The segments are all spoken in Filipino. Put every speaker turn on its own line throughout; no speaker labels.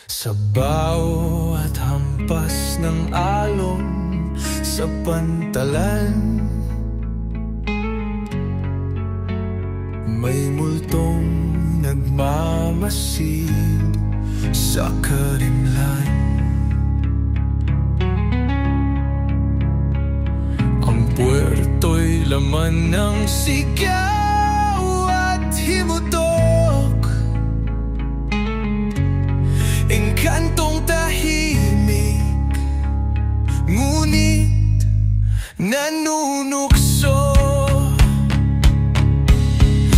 Sa bawat hampas ng alon sa pantalan, may multong nagmamasid sa karimlan. Ang puwerto'y laman ng sigaw at himutok, engkantong tahimik, ngunit nanunukso.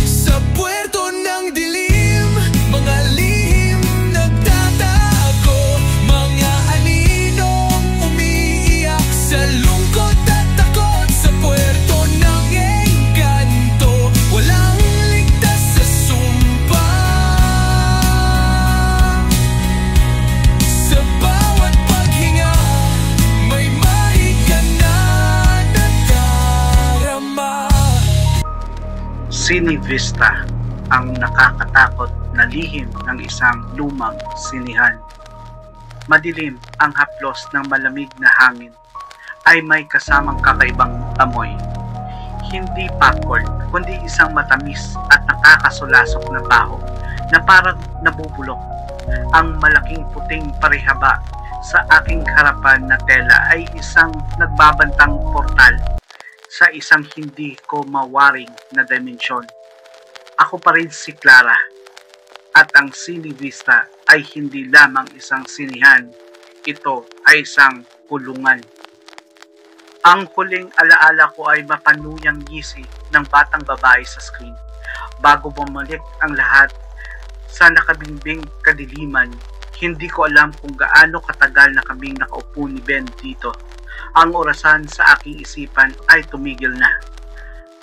Sa puwerto ng dilim, mga lihim nagtatago, mga aninong umiiyak sa lungkot at takot. Sa puwerto ng engkanto, walang ligtas sa sumpa. Sa bawat paghinga, may mahiga na nadarama.
Sinivista, ang nakakatakot na lihim ng isang lumang sinihan. Madilim ang haplos ng malamig na hangin, ay may kasamang kakaibang amoy. Hindi popcorn, kundi isang matamis at nakakasulasok na baho na parang nabubulok. Ang malaking puting parihaba sa aking harapan na tela ay isang nagbabantang portal sa isang hindi ko mawaring na dimensyon. Ako pa rin si Clara, at ang Sinivista ay hindi lamang isang sinihan, ito ay isang kulungan. Ang huling alaala ko ay mapanuyang ngisi ng batang babae sa screen bago bumalik ang lahat sa nakabingbing kadiliman. Hindi ko alam kung gaano katagal na kaming nakaupo ni Ben dito. Ang orasan sa aking isipan ay tumigil na.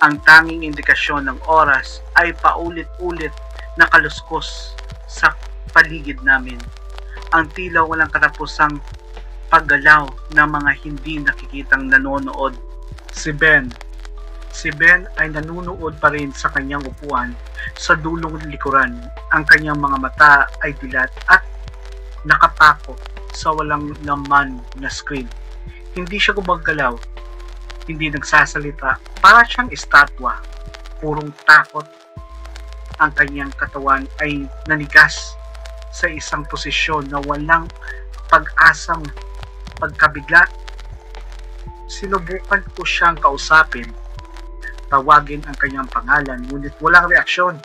Ang tanging indikasyon ng oras ay paulit-ulit na kaluskos sa paligid namin. Ang tila walang katapusang paggalaw ng mga hindi nakikitang nanonood. Si Ben ay nanonood pa rin sa kanyang upuan sa dulong likuran. Ang kanyang mga mata ay dilat at nakapako sa walang laman na screen. Hindi siya gumagalaw, hindi nagsasalita, para siyang estatwa, purong takot. Ang kanyang katawan ay nanigas sa isang posisyon na walang pag-asang pagkabigla. Sinubukan ko siyang kausapin, tawagin ang kanyang pangalan, ngunit walang reaksyon.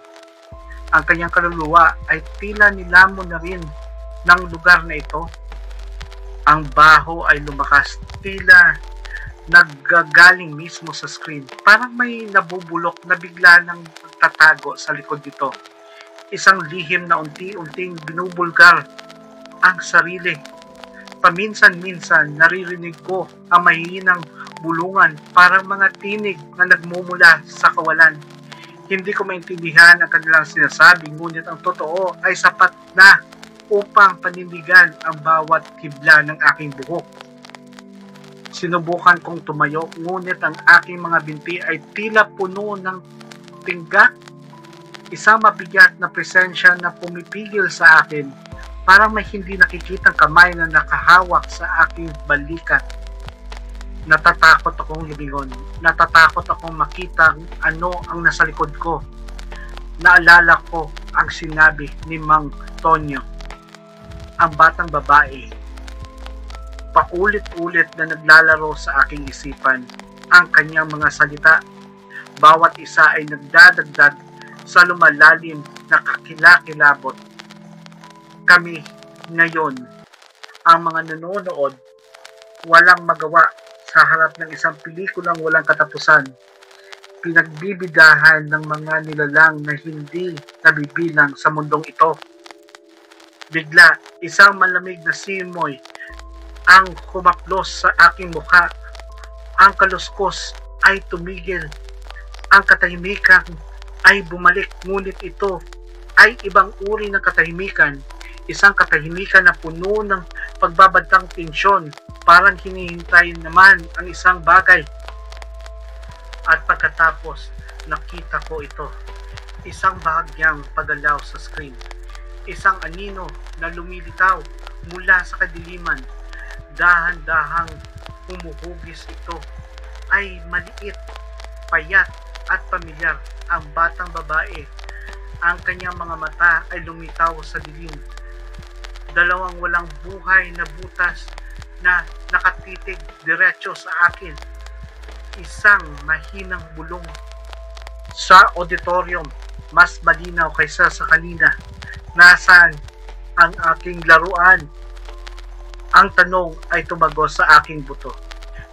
Ang kanyang kaluluwa ay tila nilamon na rin ng lugar na ito. Ang baho ay lumakas, tila naggagaling mismo sa screen. Parang may nabubulok na bigla ng magtatago sa likod nito. Isang lihim na unti-unting binubulgar ang sarili. Paminsan-minsan naririnig ko ang mahihinang bulungan, parang mga tinig na nagmumula sa kawalan. Hindi ko maintindihan ang kanilang sinasabi, ngunit ang totoo ay sapat na upang panindigan ang bawat kibla ng aking buhok. Sinubukan kong tumayo, ngunit ang aking mga binti ay tila puno ng tingga. Isang mabigat na presensya na pumipigil sa akin, parang may hindi nakikitang kamay na nakahawak sa aking balikat. Natatakot akong lumingon. Natatakot akong makita ano ang nasa likod ko. Naalala ko ang sinabi ni Mang Tonyo, ang batang babae. Paulit-ulit na naglalaro sa aking isipan ang kanyang mga salita. Bawat isa ay nagdadagdag sa lumalalim na kakilakilabot. Kami ngayon, ang mga nanonood, walang magawa sa harap ng isang pelikulang walang katapusan. Pinagbibidahan ng mga nilalang na hindi nabibilang sa mundong ito. Bigla, isang malamig na simoy ang humaplos sa aking mukha. Ang kaluskos ay tumigil. Ang katahimikan ay bumalik, ngunit ito ay ibang uri ng katahimikan. Isang katahimikan na puno ng pagbabantang tensyon, parang hinihintay naman ang isang bagay. At pagkatapos, nakita ko ito, isang bahagyang paggalaw sa screen. Isang anino na lumilitaw mula sa kadiliman. Dahan-dahang humuhugis ito. Ay maliit, payat at pamilyar ang batang babae. Ang kanyang mga mata ay lumitaw sa dilim. Dalawang walang buhay na butas na nakatitig diretso sa akin. Isang mahinang bulong. Sa auditorium, mas malinaw kaysa sa kanina. Nasaan ang aking laruan? Ang tanong ay tumago sa aking buto.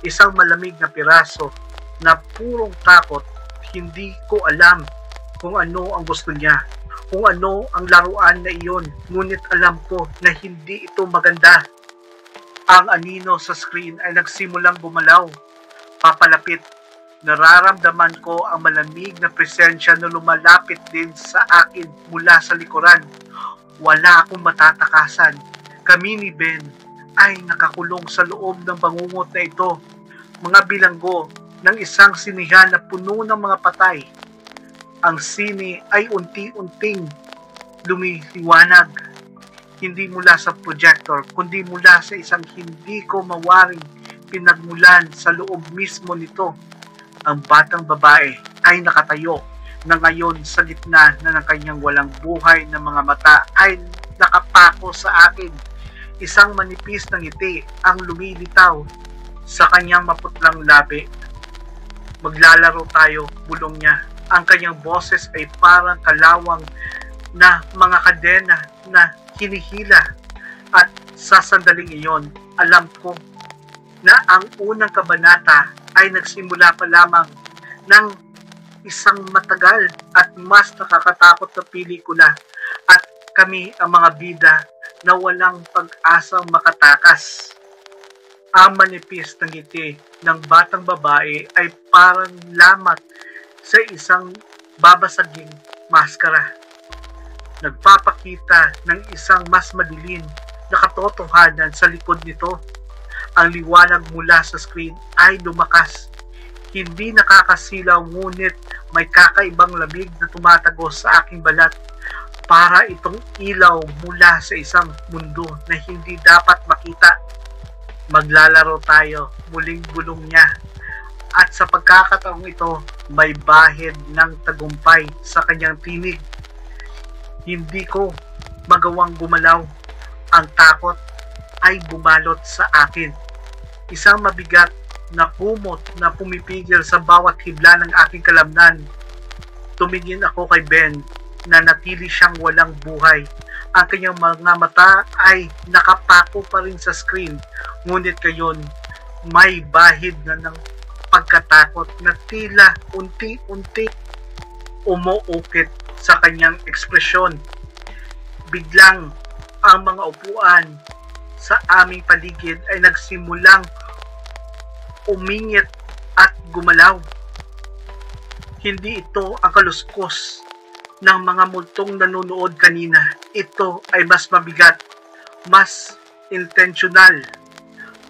Isang malamig na piraso na purong takot. Hindi ko alam kung ano ang gusto niya, kung ano ang laruan na iyon, ngunit alam ko na hindi ito maganda. Ang anino sa screen ay nagsimulang gumalaw, papalapit. Nararamdaman ko ang malamig na presensya na lumalapit din sa akin mula sa likuran. Wala akong matatakasan. Kami ni Ben ay nakakulong sa loob ng bangungot na ito. Mga bilanggo ng isang sinihan na puno ng mga patay. Ang sine ay unti-unting lumiliwanag. Hindi mula sa projector, kundi mula sa isang hindi ko mawaring pinagmulan sa loob mismo nito. Ang batang babae ay nakatayo na ngayon sa gitna na ng kanyang walang buhay na mga mata ay nakapako sa akin. Isang manipis na ngiti ang lumilitaw sa kanyang maputlang labi. Maglalaro tayo, bulong niya. Ang kanyang boses ay parang kalawang na mga kadena na hinihila. At sa sandaling iyon, alam ko na ang unang kabanata ay nagsimula pa lamang ng isang matagal at mas nakakatakot na pelikula at kami ang mga bida na walang pag-asang makatakas. Ang manipis na ngiti ng batang babae ay parang lamat sa isang babasaging maskara. Nagpapakita ng isang mas madilim na katotohanan sa likod nito. Ang liwanag mula sa screen ay lumakas. Hindi nakakasilaw ngunit may kakaibang lamig na tumatagos sa aking balat. Para itong ilaw mula sa isang mundo na hindi dapat makita. Maglalaro tayo, muling bulong niya. At sa pagkakataong ito, may bahid ng tagumpay sa kanyang tinig. Hindi ko magawang gumalaw. Ang takot ay bumalot sa akin. Isang mabigat na kumot na pumipigil sa bawat hibla ng aking kalamnan. Tumingin ako kay Ben na natili siyang walang buhay. Ang kanyang mga mata ay nakapako pa rin sa screen. Ngunit ngayon, may bahid na ng pagkatakot na tila unti-unti umuukit sa kanyang ekspresyon. Biglang, ang mga upuan sa aming paligid ay nagsimulang umingit at gumalaw. Hindi ito ang kaluskos ng mga multong nanonood kanina. Ito ay mas mabigat, mas intentional.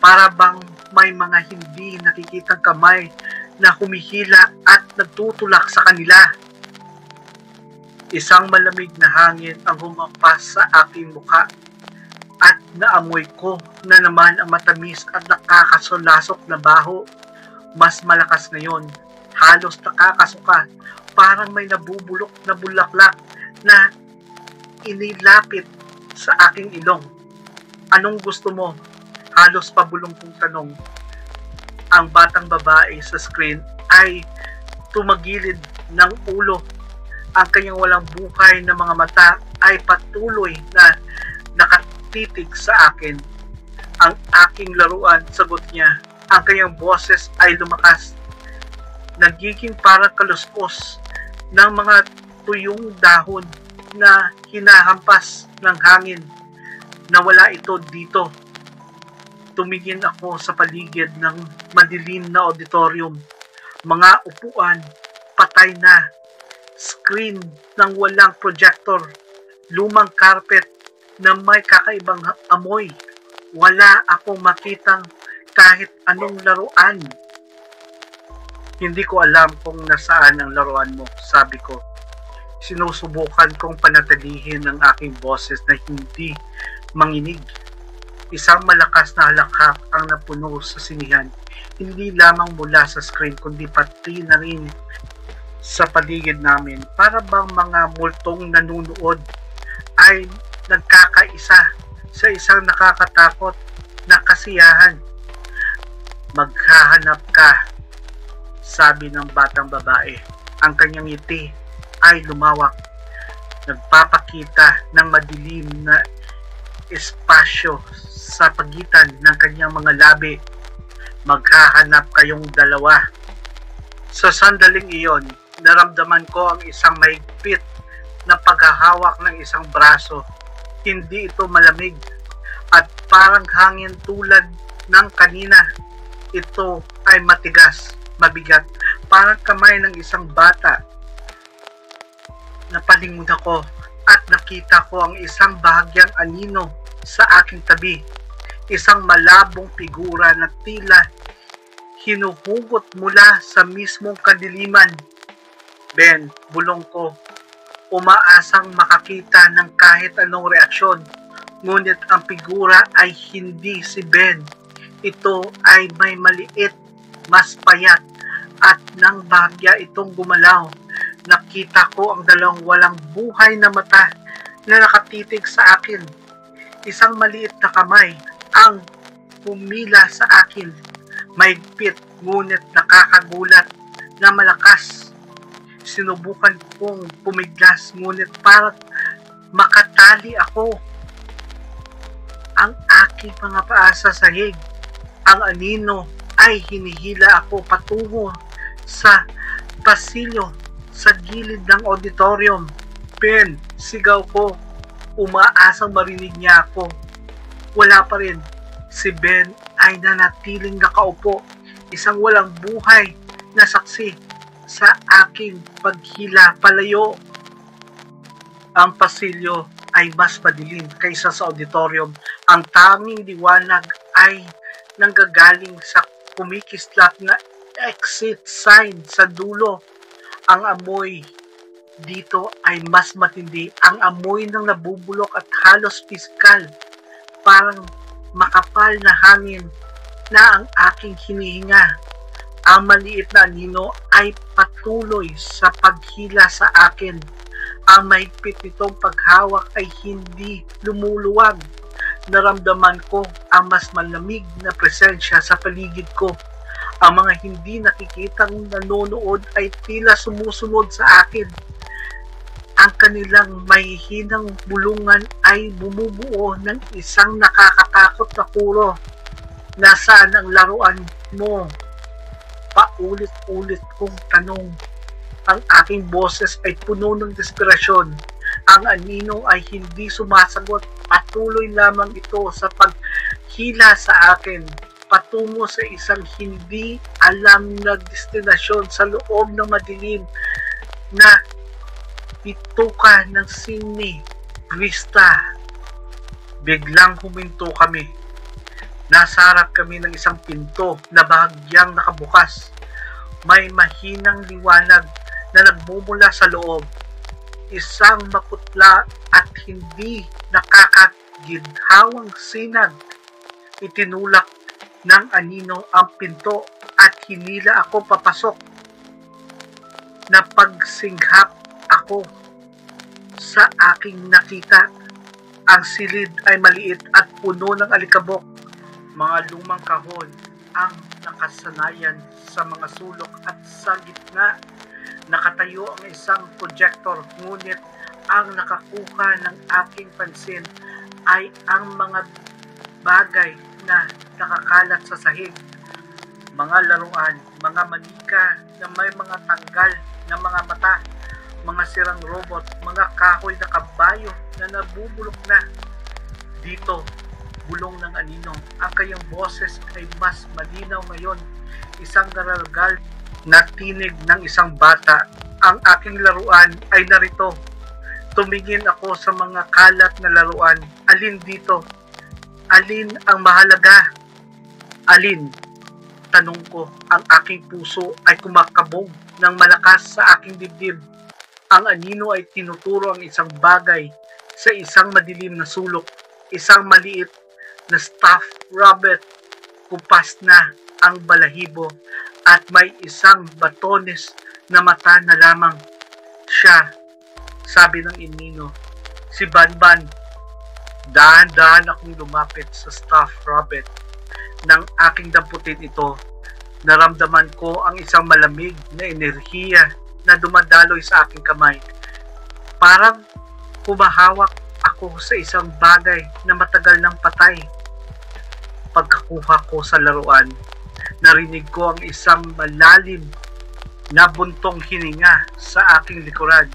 Para bang may mga hindi nakikitang kamay na humihila at nagtutulak sa kanila. Isang malamig na hangin ang humampas sa aking mukha at naamoy ko na naman ang matamis at nakakasulasok na baho. Mas malakas ngayon, halos nakakasuka, parang may nabubulok na bulaklak na inilapit sa aking ilong. Anong gusto mo? Halos pabulong kong tanong. Ang batang babae sa screen ay tumagilid ng ulo. Ang kanyang walang buhay na mga mata ay patuloy na nakatitig sa akin. Ang aking laruan, sagot niya. Ang kanyang boses ay lumakas. Nagiging parang kaluskos ng mga tuyong dahon na hinahampas ng hangin. Nawala ito dito. Tumingin ako sa paligid ng madilim na auditorium. Mga upuan, patay na. Screen ng walang projector. Lumang carpet na may kakaibang amoy. Wala akong makitang kahit anong laruan. Hindi ko alam kung nasaan ang laruan mo, sabi ko. Sinusubukan kong panatilihin ang aking boses na hindi manginig. Isang malakas na halakhak ang napuno sa sinihan, hindi lamang mula sa screen kundi pati na rin sa paligid namin. Para bang mga multong nanunood ay nagkakaisa sa isang nakakatakot na kasiyahan. Maghahanap ka, sabi ng batang babae. Ang kanyang ngiti ay lumawak, nagpapakita ng madilim na espasyo sa pagitan ng kanyang mga labi. Maghahanap kayong dalawa. Sa sandaling iyon, naramdaman ko ang isang mahigpit na paghahawak ng isang braso. Hindi ito malamig at parang hangin tulad ng kanina. Ito ay matigas, mabigat, parang kamay ng isang bata. Napalingon ako at nakita ko ang isang bahagyang anino sa aking tabi. Isang malabong figura na tila hinuhugot mula sa mismong kadiliman. Ben, bulong ko, umaasang makakita ng kahit anong reaksyon. Ngunit ang figura ay hindi si Ben. Ito ay may maliit, mas payat, at nang bahagya itong gumalaw, nakita ko ang dalawang walang buhay na mata na nakatitig sa akin. Isang maliit na kamay ang pumila sa akin, mahigpit ngunit nakakagulat na malakas. Sinubukan kong pumiglas ngunit parang makatali ako. Ang aking mga paa sa sahig. Ang anino ay hinihila ako patungo sa pasilyo sa gilid ng auditorium. Ben, sigaw ko. Umaasang marinig niya ako. Wala pa rin. Si Ben ay nanatiling nakaupo, isang walang buhay na saksi sa aking paghila palayo. Ang pasilyo ay mas madilim kaysa sa auditorium. Ang tanging liwanag ay nanggagaling sa kumikislap na exit sign sa dulo. Ang amoy dito ay mas matindi. Ang amoy ng nabubulok at halos piskal. Parang makapal na hangin na ang aking hinihinga. Ang maliit na anino ay patuloy sa paghila sa akin. Ang mahigpit nitong paghawak ay hindi lumuluwag. Naramdaman ko ang mas malamig na presensya sa paligid ko. Ang mga hindi nakikitang nanonood ay tila sumusunod sa akin. Ang kanilang mahihinang bulungan ay bumubuo ng isang nakakatakot na kuro. Nasaan ang laruan mo? Paulit-ulit kong tanong. Ang aking boses ay puno ng desperasyon. Ang anino ay hindi sumasagot. Patuloy lamang ito sa paghila sa akin patungo sa isang hindi alam na destinasyon sa loob ng madilim na bituka ng sine Krista. Biglang huminto kami. Nasa harap kami ng isang pinto na bahagyang nakabukas. May mahinang liwanag na nagmumula sa loob. Isang maputla at hindi nakakagidhawang sinag. Itinulak ng anino ang pinto at hinila ako papasok. Napagsinghap ako sa aking nakita. Ang silid ay maliit at puno ng alikabok. Mga lumang kahon ang nakasanayan sa mga sulok at sa gitna nakatayo ang isang projector, ngunit ang nakakuha ng aking pansin ay ang mga bagay na nakakalat sa sahig. Mga laruan, mga manika na may mga tanggal na mga mata, mga sirang robot, mga kahoy na kabayo na nabubulok na. Dito, bulong ng anino, ang kanyang boses ay mas malinaw ngayon. Isang garalgal na tinig ng isang bata. Ang aking laruan ay narito. Tumingin ako sa mga kalat na laruan. Alin dito? Alin ang mahalaga? Alin? Tanong ko. Ang aking puso ay kumakabog ng malakas sa aking dibdib. Ang anino ay tinuturo ang isang bagay sa isang madilim na sulok, isang maliit na stuffed rabbit, kupas na ang balahibo at may isang batones na mata na lamang. Siya, sabi ng anino. Si Banban. Dahan-dahan akong lumapit sa stuffed rabbit. Nang aking damputin ito, naramdaman ko ang isang malamig na enerhiya na dumadaloy sa aking kamay. Parang humahawak ako sa isang bagay na matagal nang patay. Pagkakuha ko sa laruan, narinig ko ang isang malalim na buntong hininga sa aking likuran.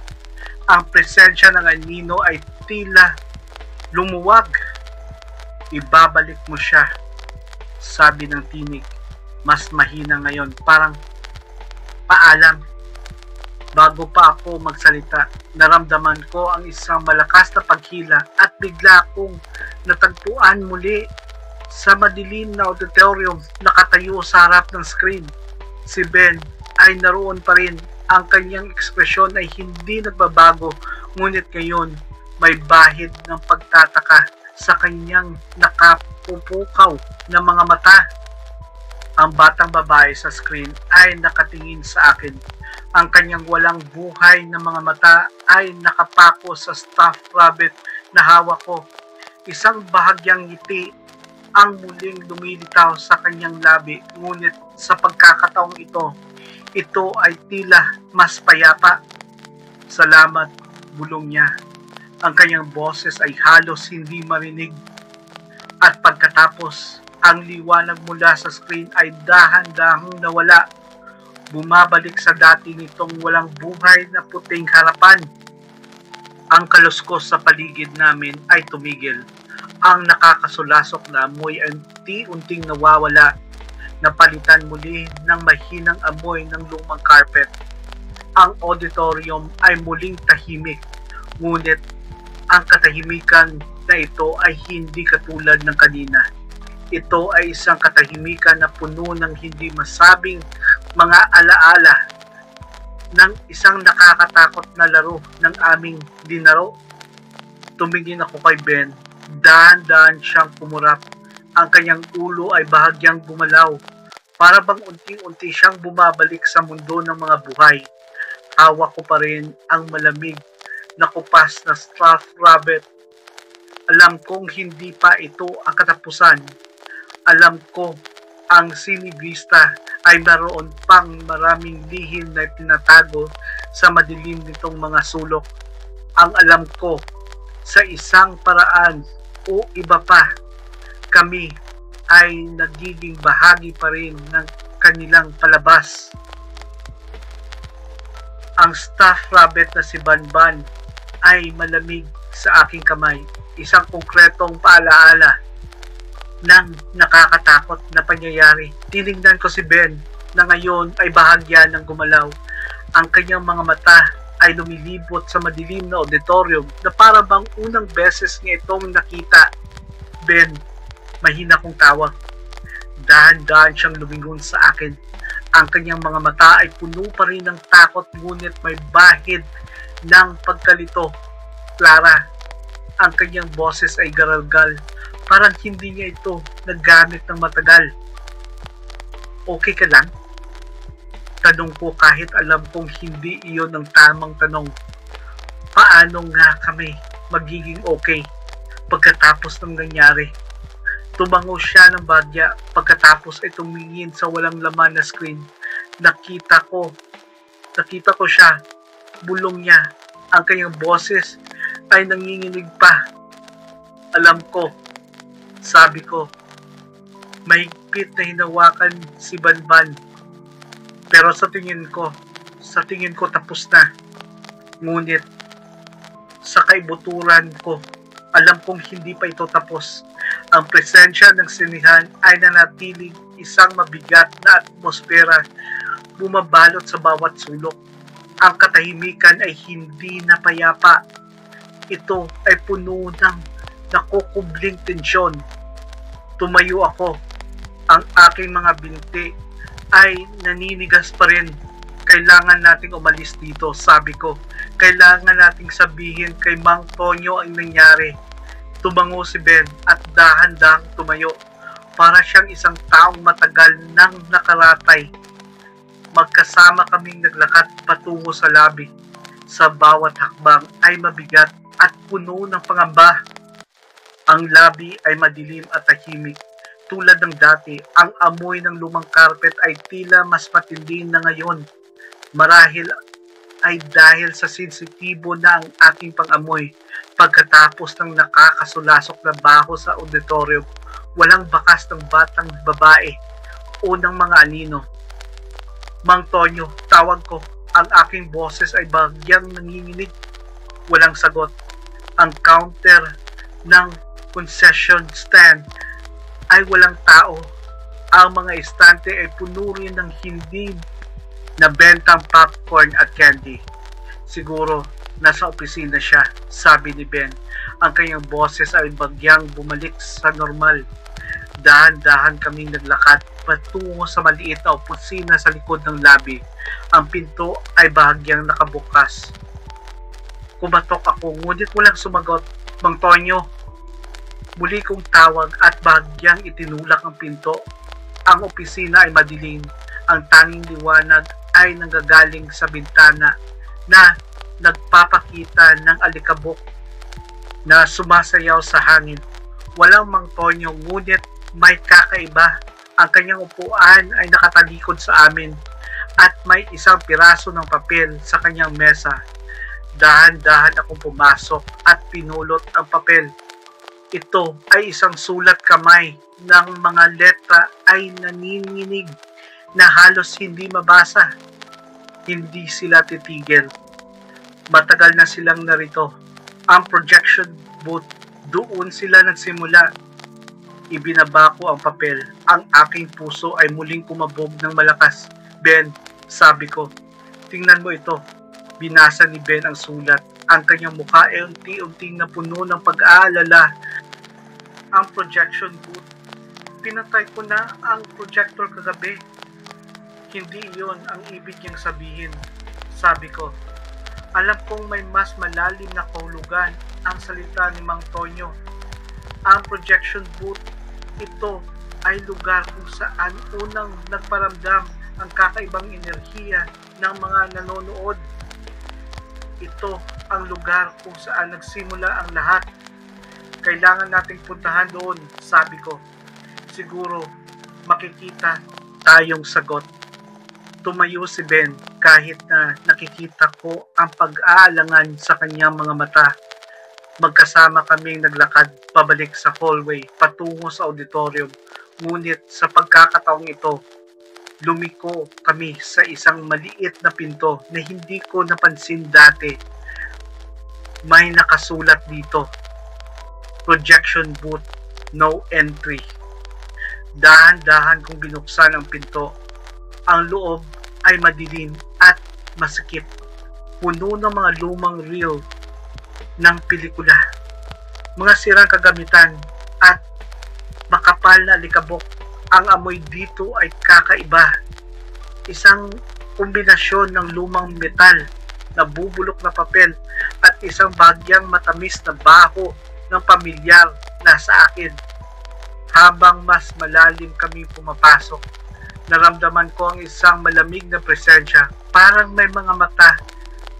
Ang presensya ng anino ay tila lumuwag. Ibabalik mo siya, sabi ng tinig. Mas mahina ngayon, parang paalam. Bago pa ako magsalita, naramdaman ko ang isang malakas na paghila at bigla akong natagpuan muli sa madilim na auditorium, nakatayo sa harap ng screen. Si Ben ay naroon pa rin. Ang kanyang ekspresyon ay hindi nagbabago, ngunit ngayon may bahid ng pagtataka sa kanyang nakapupukaw na mga mata. Ang batang babae sa screen ay nakatingin sa akin. Ang kanyang walang buhay na mga mata ay nakapako sa stuffed rabbit na hawak ko. Isang bahagyang ngiti ang muling lumilitaw sa kanyang labi, ngunit sa pagkakataong ito ay tila mas payapa. Salamat, bulong niya. Ang kanyang boses ay halos hindi marinig. At pagkatapos, ang liwanag mula sa screen ay dahan-dahang nawala. Bumabalik sa dati nitong walang buhay na puting harapan. Ang kaluskos sa paligid namin ay tumigil. Ang nakakasulasok na amoy ay unti-unting nawawala. Napalitan muli ng mahinang amoy ng lumang carpet. Ang auditorium ay muling tahimik, ngunit ang katahimikan na ito ay hindi katulad ng kanina. Ito ay isang katahimikan na puno ng hindi masabing mga alaala ng isang nakakatakot na laro ng aming dinaro. Tumingin ako kay Ben. Dahan-dahan siyang kumurap. Ang kanyang ulo ay bahagyang gumalaw. Para bang unti-unti siyang bumabalik sa mundo ng mga buhay. Hawak ko pa rin ang malamig na kupas na stuffed rabbit. Alam kong hindi pa ito ang katapusan. Alam ko ang sinibista ay naroon pang maraming lihim na tinatago sa madilim nitong mga sulok. Ang alam ko, sa isang paraan o iba pa, kami ay nagiging bahagi pa rin ng kanilang palabas. Ang stuffed rabbit na si Banban ay malamig sa aking kamay, isang konkretong paalaala ng nakakatakot na pangyayari. Tinignan ko si Ben na ngayon ay bahagya ng gumalaw. Ang kanyang mga mata ay lumilibot sa madilim na auditorium na para bang unang beses niya itong nakita. Ben, mahina kong tawag. Dahan-dahan siyang lumingon sa akin. Ang kanyang mga mata ay puno pa rin ng takot, ngunit may bahid ng pagkalito. Clara, ang kanyang boses ay garalgal. Parang hindi niya ito naggamit ng matagal. Okay ka lang? Tanong ko kahit alam kong hindi iyon ang tamang tanong. Paano nga kami magiging okay pagkatapos ng nangyari? Tumango siya ng bagya pagkatapos ay tumingin sa walang laman na screen. Nakita ko siya. Bulong niya. Ang kanyang boses ay nanginginig pa. Alam ko, sabi ko. Mahigpit na hinawakan si Banban. Pero sa tingin ko tapos na. Ngunit sa kaibuturan ko, alam kong hindi pa ito tapos. Ang presensya ng sinihan ay nanatiling isang mabigat na atmosfera, bumabalot sa bawat sulok. Ang katahimikan ay hindi na payapa. Ito ay puno ng nakukubling tensyon. Tumayo ako. Ang aking mga binti ay naninigas pa rin. Kailangan nating umalis dito, sabi ko. Kailangan nating sabihin kay Mang Tonyo ang nangyari. Tumango si Ben at dahan-dahang tumayo. Para siyang isang taong matagal nang nakaratay. Magkasama kaming naglakad patungo sa labi. Sa bawat hakbang ay mabigat at puno ng pangamba. Ang labi ay madilim at tahimik. Tulad ng dati, ang amoy ng lumang carpet ay tila mas matindi na ngayon. Marahil ay dahil sa sensitibo na ang aking pangamoy. Pagkatapos ng nakakasulasok na baho sa auditorium, walang bakas ng batang babae o ng mga anino. Mang Tonyo, tawag ko. Ang aking boses ay bagyang nanginginig. Walang sagot. Ang counter ng concession stand ay walang tao. Ang mga estante ay puno rin ng hindi nabentang popcorn at candy. Siguro nasa opisina siya, sabi ni Ben. Ang kanyang boses ay bagyang bumalik sa normal. Dahan-dahan kaming naglakad patungo sa maliit na opisina sa likod ng labi. Ang pinto ay bahagyang nakabukas. Kumatok ako, ngunit walang sumagot. Mang Tonyo, muli kong tawag at bahagyang itinulak ang pinto. Ang opisina ay madilim. Ang tanging liwanag ay nanggagaling sa bintana na nagpapakita ng alikabok na sumasayaw sa hangin. Walang Mang Tonyo, ngunit may kakaiba. Ang kanyang upuan ay nakatalikod sa amin at may isang piraso ng papel sa kanyang mesa. Dahan-dahan akong pumasok at pinulot ang papel. Ito ay isang sulat kamay ng mga letra ay naninginig na halos hindi mabasa. Hindi sila titigil. Matagal na silang narito. Ang projection booth, doon sila nagsimula. Ibinaba ko ang papel. Ang aking puso ay muling kumabog ng malakas. Ben, sabi ko, tingnan mo ito. Binasa ni Ben ang sulat. Ang kanyang mukha ay unti-unting napuno ng pag-aalala. Ang projection booth. Pinatay ko na ang projector kagabi. Hindi iyon ang ibig niyang sabihin. Sabi ko, alam kong may mas malalim na kahulugan ang salita ni Mang Tonyo. Ang projection booth, ito ay lugar kung saan unang nagparamdam ang kakaibang enerhiya ng mga nanonood. Ito ang lugar kung saan nagsimula ang lahat. Kailangan nating puntahan doon, sabi ko. Siguro makikita tayong sagot. Tumayo si Ben kahit na nakikita ko ang pag-aalangan sa kanyang mga mata. Magkasama kaming naglakad pabalik sa hallway patungo sa auditorium. Ngunit sa pagkakataong ito, lumiko kami sa isang maliit na pinto na hindi ko napansin dati. May nakasulat dito, projection booth, no entry. Dahan-dahan kong binuksan ang pinto. Ang loob ay madilim at masikip. Puno ng mga lumang reel ng pelikula, mga sirang kagamitan at makapal na alikabok. Ang amoy dito ay kakaiba. Isang kombinasyon ng lumang metal, nabubulok na papel at isang bagyang matamis na baho ng pamilyar na sa akin. Habang mas malalim kami pumapasok, naramdaman ko ang isang malamig na presensya. Parang may mga mata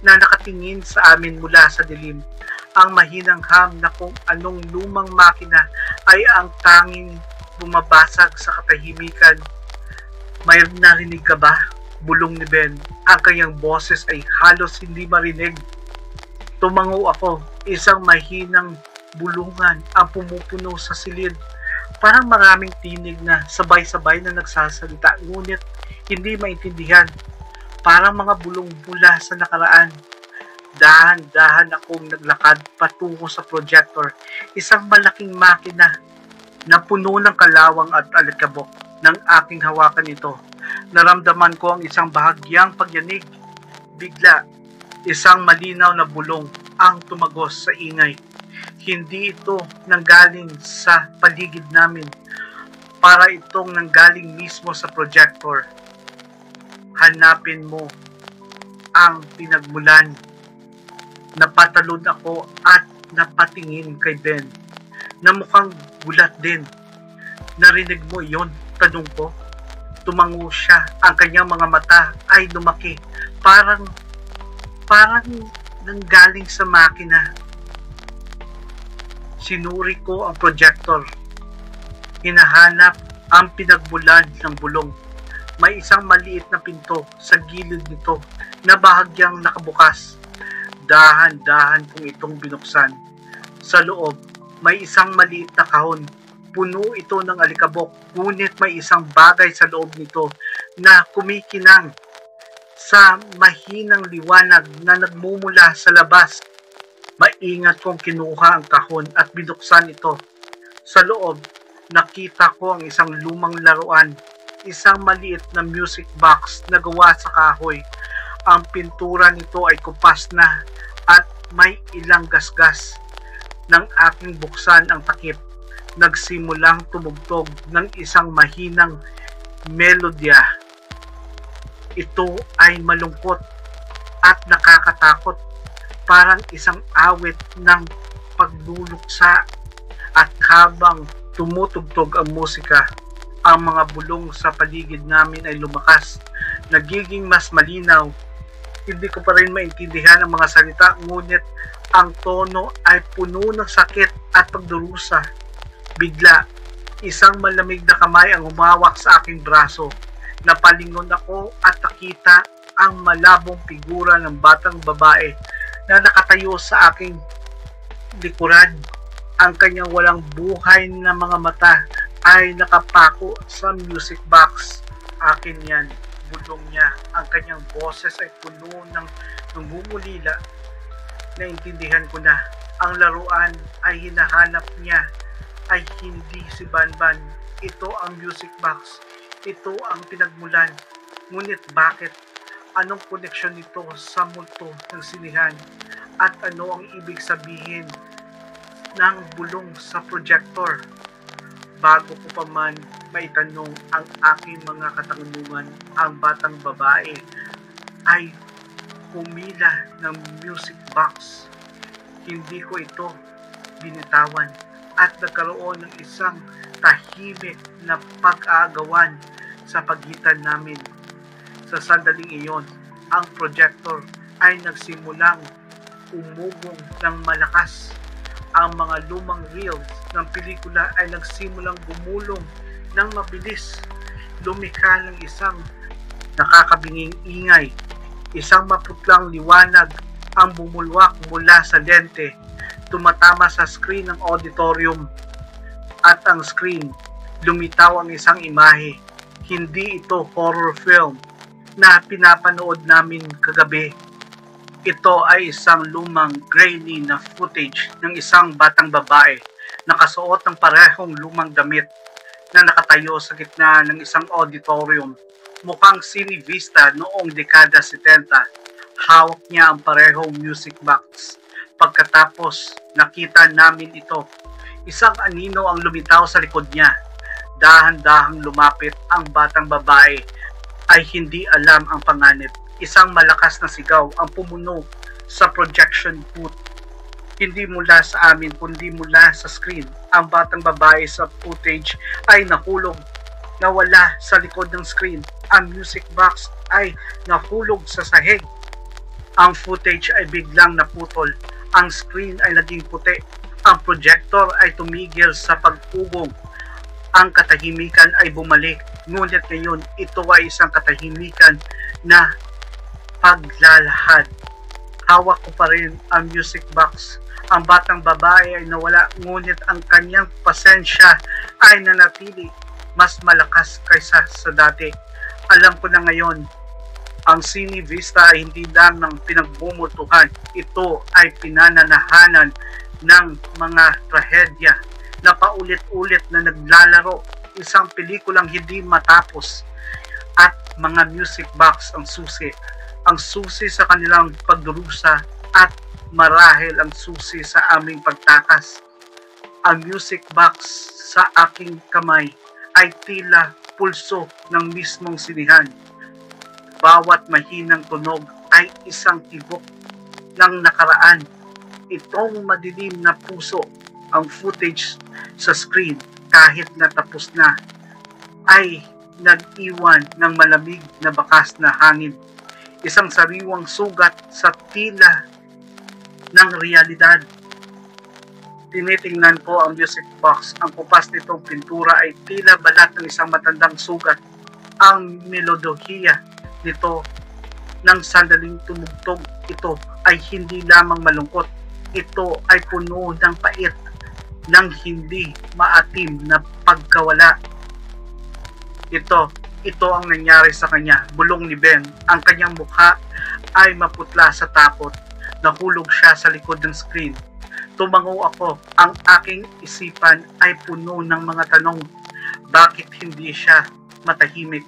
na nakatingin sa amin mula sa dilim. Ang mahinang ham na kung anong lumang makina ay ang tanging bumabasag sa katahimikan. May narinig ka ba? Bulong ni Ben. Ang kanyang boses ay halos hindi marinig. Tumango ako. Isang mahinang bulungan ang pumupuno sa silid. Parang maraming tinig na sabay-sabay na nagsasalita, ngunit hindi maintindihan. Parang mga bulong mula sa nakaraan. Dahan-dahan akong naglakad patungo sa projector, isang malaking makina na puno ng kalawang at alikabok. Nang aking hawakan ito, naramdaman ko ang isang bahagyang pagyanig. Bigla, isang malinaw na bulong ang tumagos sa ingay. Hindi ito nanggaling sa paligid namin, para itong nanggaling mismo sa projector. Hanapin mo ang pinagmulan. Napatalon ako at napatingin kay Ben na mukhang gulat din. Narinig mo yon? Tanong ko. Tumango siya. Ang kanyang mga mata ay lumaki. Parang nanggaling sa makina. Sinuri ko ang projector. Hinahanap ang pinagmulan ng bulong. May isang maliit na pinto sa gilid nito na bahagyang nakabukas. Dahan-dahan kong itong binuksan. Sa loob, may isang maliit na kahon. Puno ito ng alikabok, ngunit may isang bagay sa loob nito na kumikinang sa mahinang liwanag na nagmumula sa labas. Maingat kong kinuha ang kahon at binuksan ito. Sa loob, nakita ko ang isang lumang laruan, isang maliit na music box na gawa sa kahoy. Ang pintura nito ay kupas na at may ilang gasgas. Nang aking buksan ang takip, nagsimulang tumugtog ng isang mahinang melodya. Ito ay malungkot at nakakatakot, parang isang awit ng pagluluksa. At habang tumutugtog ang musika, ang mga bulong sa paligid namin ay lumakas, nagiging mas malinaw. Hindi ko pa rin maintindihan ang mga salita, ngunit ang tono ay puno ng sakit at pagdurusa. Bigla, isang malamig na kamay ang humawak sa aking braso. Napalingon ako at nakita ang malabong figura ng batang babae na nakatayo sa aking likuran. Ang kanyang walang buhay na mga mata ay nakapako sa music box. Akin yan, bulong niya. Ang kanyang boses ay puno ng nangungulila. Naintindihan ko na ang laruan ay hinahanap niya ay hindi si Banban. Ito ang music box. Ito ang pinagmulan. Ngunit bakit? Anong koneksyon nito sa multo ng sinihan? At ano ang ibig sabihin ng bulong sa projector? Bago ko pa man maitanong ang aking mga katanungan, ang batang babae ay humila ng music box. Hindi ko ito binitawan at nagkaroon ng isang tahimik na pag-aagawan sa pagitan namin. Sa sandaling iyon, ang projector ay nagsimulang umugong ng malakas. Ang mga lumang reels ng pelikula ay nagsimulang gumulong ng mabilis. Lumikha ng isang nakakabinging ingay. Isang maputlang liwanag ang bumulwak mula sa lente, tumatama sa screen ng auditorium. At ang screen, lumitaw ang isang imahe. Hindi ito horror film na pinapanood namin kagabi. Ito ay isang lumang grainy na footage ng isang batang babae nakasuot ng parehong lumang damit na nakatayo sa gitna ng isang auditorium. Mukhang Cine Vista noong dekada 70. Hawak niya ang parehong music box. Pagkatapos, nakita namin ito. Isang anino ang lumitaw sa likod niya. Dahan-dahang lumapit ang batang babae ay hindi alam ang panganib. Isang malakas na sigaw ang pumuno sa projection booth. Hindi mula sa amin kundi mula sa screen. Ang batang babae sa footage ay nahulog, nawala sa likod ng screen. Ang music box ay nahulog sa sahig. Ang footage ay biglang naputol. Ang screen ay naging puti. Ang projector ay tumigil sa pag-ugong. Ang katahimikan ay bumalik. Ngunit ngayon, ito ay isang katahimikan na paglalahad. Hawak ko pa rin ang music box. Ang batang babae ay nawala, ngunit ang kanyang pasensya ay nanatili mas malakas kaysa sa dati. Alam ko na ngayon, ang Cine Vista ay hindi lang ng pinagbumutuhan. Ito ay pinananahanan ng mga trahedya na paulit-ulit na naglalaro. Isang pelikulang hindi matapos. At mga music box ang susi. Ang susi sa kanilang pagdurusa at marahil ang susi sa aming pagtakas. Ang music box sa aking kamay ay tila pulso ng mismong sinihan. Bawat mahinang tunog ay isang tibok ng nakaraan. Itong madilim na puso, ang footage sa screen kahit natapos na ay nag-iwan ng malamig na bakas na hangin. Isang sariwang sugat sa tila ng realidad. Tinitingnan ko ang music box. Ang kupas nitong pintura ay tila balat ng isang matandang sugat. Ang melodiya nito ng sandaling tumugtog ito ay hindi lamang malungkot. Ito ay puno ng pait, ng hindi maatim na pagkawala. Ito ang nangyari sa kanya. Bulong ni Ben. Ang kanyang mukha ay maputla sa takot. Nahulog siya sa likod ng screen. Tumango ako. Ang aking isipan ay puno ng mga tanong. Bakit hindi siya matahimik?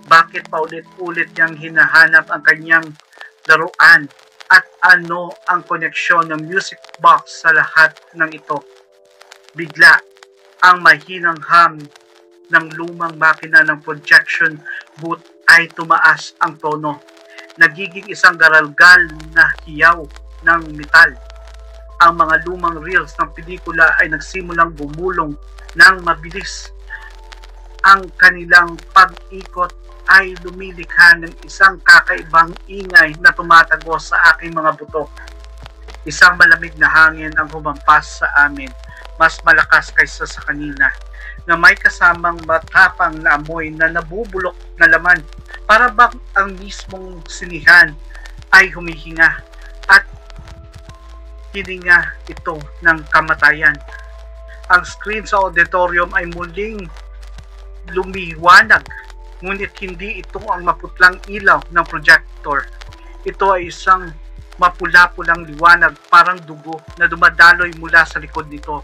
Bakit paulit-ulit niyang hinahanap ang kanyang laruan? At ano ang koneksyon ng music box sa lahat ng ito? Bigla, ang mahinang hum ng lumang makina ng projection booth ay tumaas ang tono. Nagiging isang garalgal na hiyaw ng metal. Ang mga lumang reels ng pelikula ay nagsimulang bumulong ng mabilis. Ang kanilang pag-ikot ay lumilikha ng isang kakaibang ingay na tumatagos sa aking mga buto. Isang malamig na hangin ang humampas sa amin, mas malakas kaysa sa kanina, na may kasamang matapang na amoy na nabubulok na laman. Para bang ang mismong sinihan ay humihinga at hininga ito ng kamatayan. Ang screen sa auditorium ay muling lumiwanag, ngunit hindi ito ang maputlang ilaw ng projector. Ito ay isang mapula-pulang liwanag, parang dugo na dumadaloy mula sa likod nito.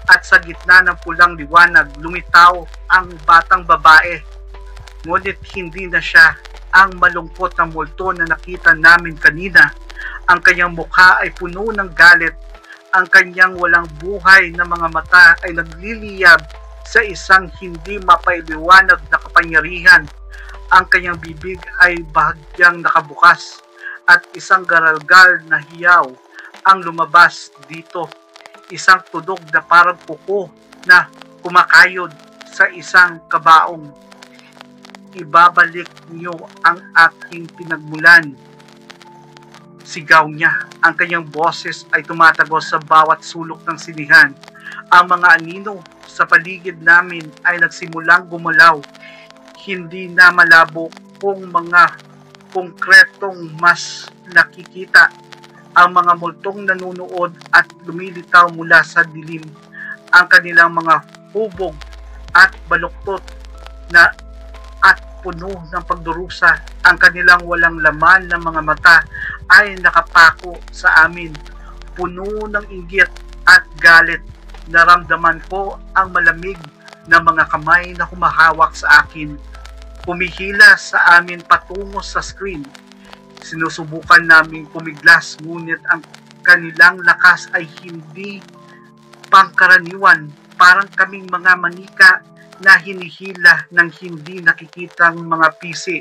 At sa gitna ng pulang liwanag, lumitaw ang batang babae. Ngunit hindi na siya ang malungkot na multo na nakita namin kanina. Ang kanyang mukha ay puno ng galit. Ang kanyang walang buhay na mga mata ay nagliliyab sa isang hindi mapailiwanag na kapangyarihan. Ang kanyang bibig ay bahagyang nakabukas at isang garalgal na hiyaw ang lumabas dito. Isang tunog na parang kuko na kumakayod sa isang kabaong. Ibabalik niyo ang aking pinagmulan. Sigaw niya. Ang kanyang boses ay tumatagos sa bawat sulok ng sinihan. Ang mga anino sa paligid namin ay nagsimulang gumalaw. Hindi na malabo kung mga konkretong mas nakikita. Ang mga multong nanunood at lumilitaw mula sa dilim. Ang kanilang mga hubog at baluktot na at puno ng pagdurusa. Ang kanilang walang laman ng mga mata ay nakapako sa amin. Puno ng inggit at galit. Naramdaman ko ang malamig na mga kamay na humahawak sa akin. Pumihila sa amin patungo sa screen. Sinusubukan naming pumiglas, ngunit ang kanilang lakas ay hindi pangkaraniwan. Parang kaming mga manika na hinihila ng hindi nakikitang mga pisi.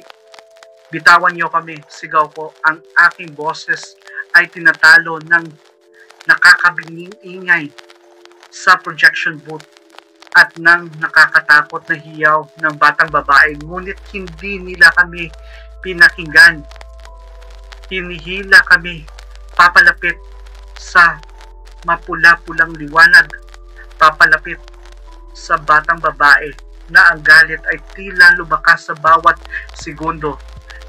Bitawan niyo kami, sigaw ko. Ang aking boses ay tinatalo ng nakakabinging ingay sa projection booth at ng nakakatakot na hiyaw ng batang babae. Ngunit hindi nila kami pinakinggan. Hinihila kami papalapit sa mapula-pulang liwanag, papalapit sa batang babae na ang galit ay tila lumakas sa bawat segundo.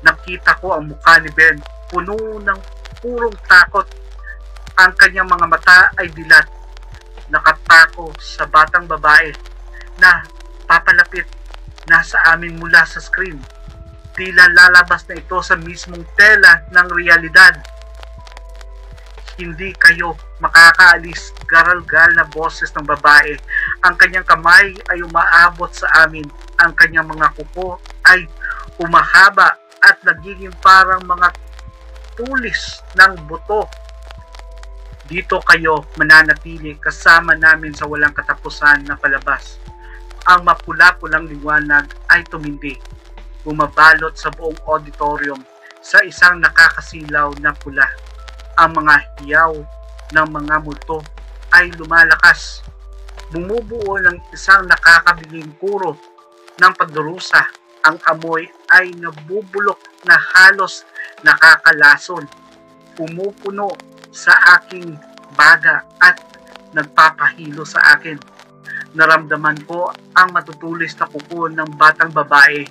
Nakita ko ang mukha ni Ben, puno ng purong takot. Ang kanyang mga mata ay dilat, nakapako sa batang babae na papalapit nasa amin mula sa screen. Tila lalabas na ito sa mismong tela ng realidad. Hindi kayo makakaalis, garalgal na boses ng babae. Ang kanyang kamay ay umaabot sa amin. Ang kanyang mga kuko ay umahaba at nagiging parang mga tulis ng buto. Dito kayo mananatili kasama namin sa walang katapusan na palabas. Ang mapula-pulang liwanag ay tumindi, bumabalot sa buong auditorium. sa isang nakakasilaw na pula. Ang mga hiyaw ng mga multo ay lumalakas. Bumubuo ng isang nakakabiling kuro ng pagdurusa. Ang amoy ay nabubulok na halos nakakalason. Pumupuno sa aking baga at nagpapahilo sa akin. Naramdaman ko ang matutulis na kuko ng batang babae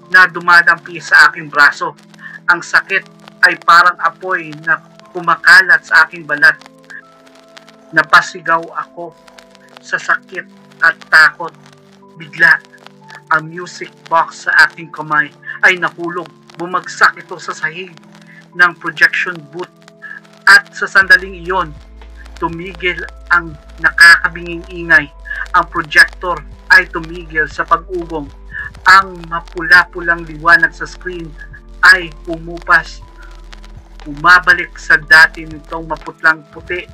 na dumadampi sa aking braso. Ang sakit ay parang apoy na kumakalat sa aking balat. Napasigaw ako sa sakit at takot. Bigla, ang music box sa aking kamay ay nahulog. Bumagsak ito sa sahig ng projection booth at sa sandaling iyon, tumigil ang nakakabinging ingay. Ang projector ay tumigil sa pag-ugong. Ang mapula-pulang liwanag sa screen ay pumupas. Umabalik sa dati nitong maputlang puti.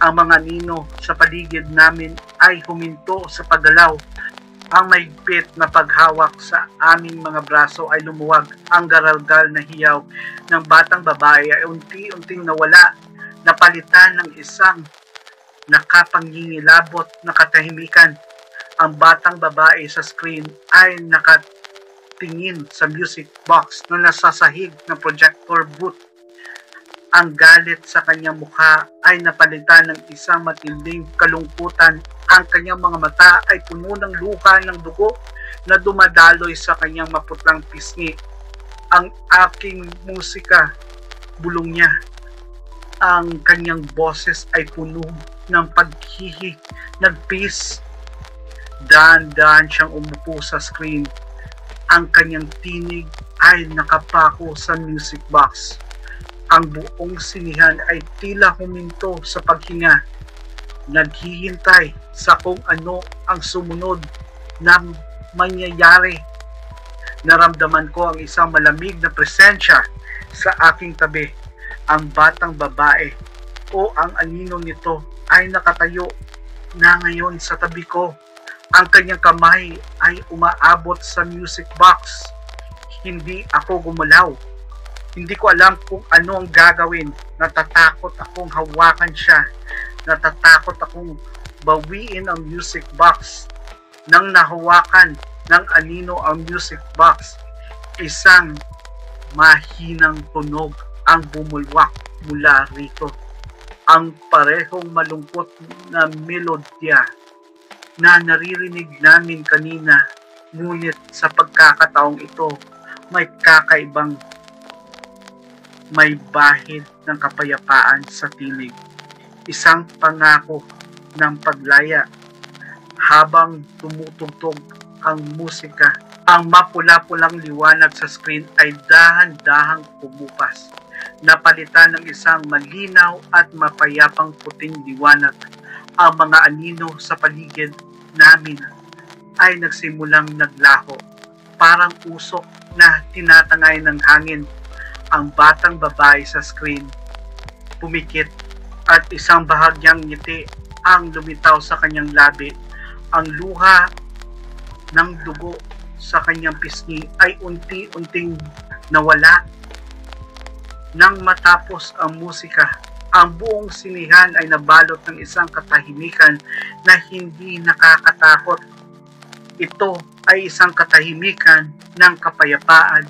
Ang mga nino sa paligid namin ay huminto sa paggalaw. Ang mahigpit na paghawak sa aming mga braso ay lumuwag. Ang garalgal na hiyaw ng batang babae ay unti-unting nawala. Napalitan ng isang nakapangingilabot na katahimikan. Ang batang babae sa screen ay nakatingin sa music box na nasa sahig ng projector booth. Ang galit sa kanyang mukha ay napalitan ng isang matinding kalungkutan. Ang kanyang mga mata ay puno ng luha ng dugo na dumadaloy sa kanyang maputlang pisngi. Ang aking musika, bulong niya. Ang kanyang boses ay puno ng paghihi, nagpis. Dahan-dahan siyang umupo sa screen. Ang kanyang tinig ay nakapako sa music box. Ang buong sinihan ay tila huminto sa paghinga. Naghihintay sa kung ano ang sumunod na mangyayari. Naramdaman ko ang isang malamig na presensya sa aking tabi. Ang batang babae o ang anino nito ay nakatayo na ngayon sa tabi ko. Ang kanyang kamay ay umaabot sa music box. Hindi ako gumalaw. Hindi ko alam kung ano ang gagawin. Natatakot akong hawakan siya. Natatakot akong bawiin ang music box. Nang nahawakan ng anino ang music box, isang mahinang tunog ang bumulwak mula rito. Ang parehong malungkot na melodya na naririnig namin kanina, ngunit sa pagkakataong ito, may kakaibang may bahid ng kapayapaan sa tinig. Isang pangako ng paglaya habang tumutugtog ang musika. Ang mapula-pulang liwanag sa screen ay dahan-dahang pumupas. Napalitan ng isang malinaw at mapayapang puting liwanag. Ang mga anino sa paligid namin ay nagsimulang naglaho. Parang usok na tinatangay ng hangin. Ang batang babae sa screen pumikit at isang bahagyang ngiti ang lumitaw sa kanyang labi. Ang luha ng dugo sa kanyang pisngi ay unti-unting nawala. Nang matapos ang musika, ang buong sinihan ay nabalot ng isang katahimikan na hindi nakakatakot. Ito ay isang katahimikan ng kapayapaan,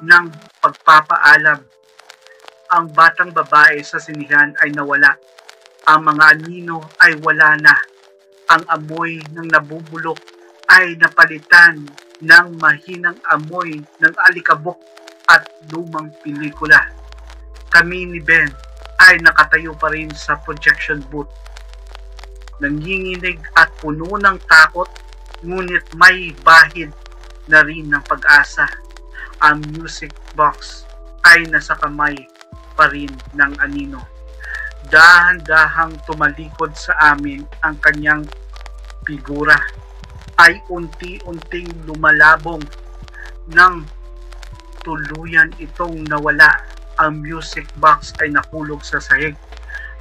ng pagpapaalam. Ang batang babae sa sinihan ay nawala. Ang mga anino ay wala na. Ang amoy ng nabubulok ay napalitan ng mahinang amoy ng alikabok at lumang pelikula. Kami ni Ben ay nakatayo pa rin sa projection booth. Nanginginig at puno ng takot, ngunit may bahid na rin ng pag-asa. Ang music box ay nasa kamay pa rin ng anino. Dahan-dahang tumalikod sa amin ang kanyang figura ay unti-unting lumalabong nang tuluyan itong nawala. Ang music box ay nahulog sa sahig.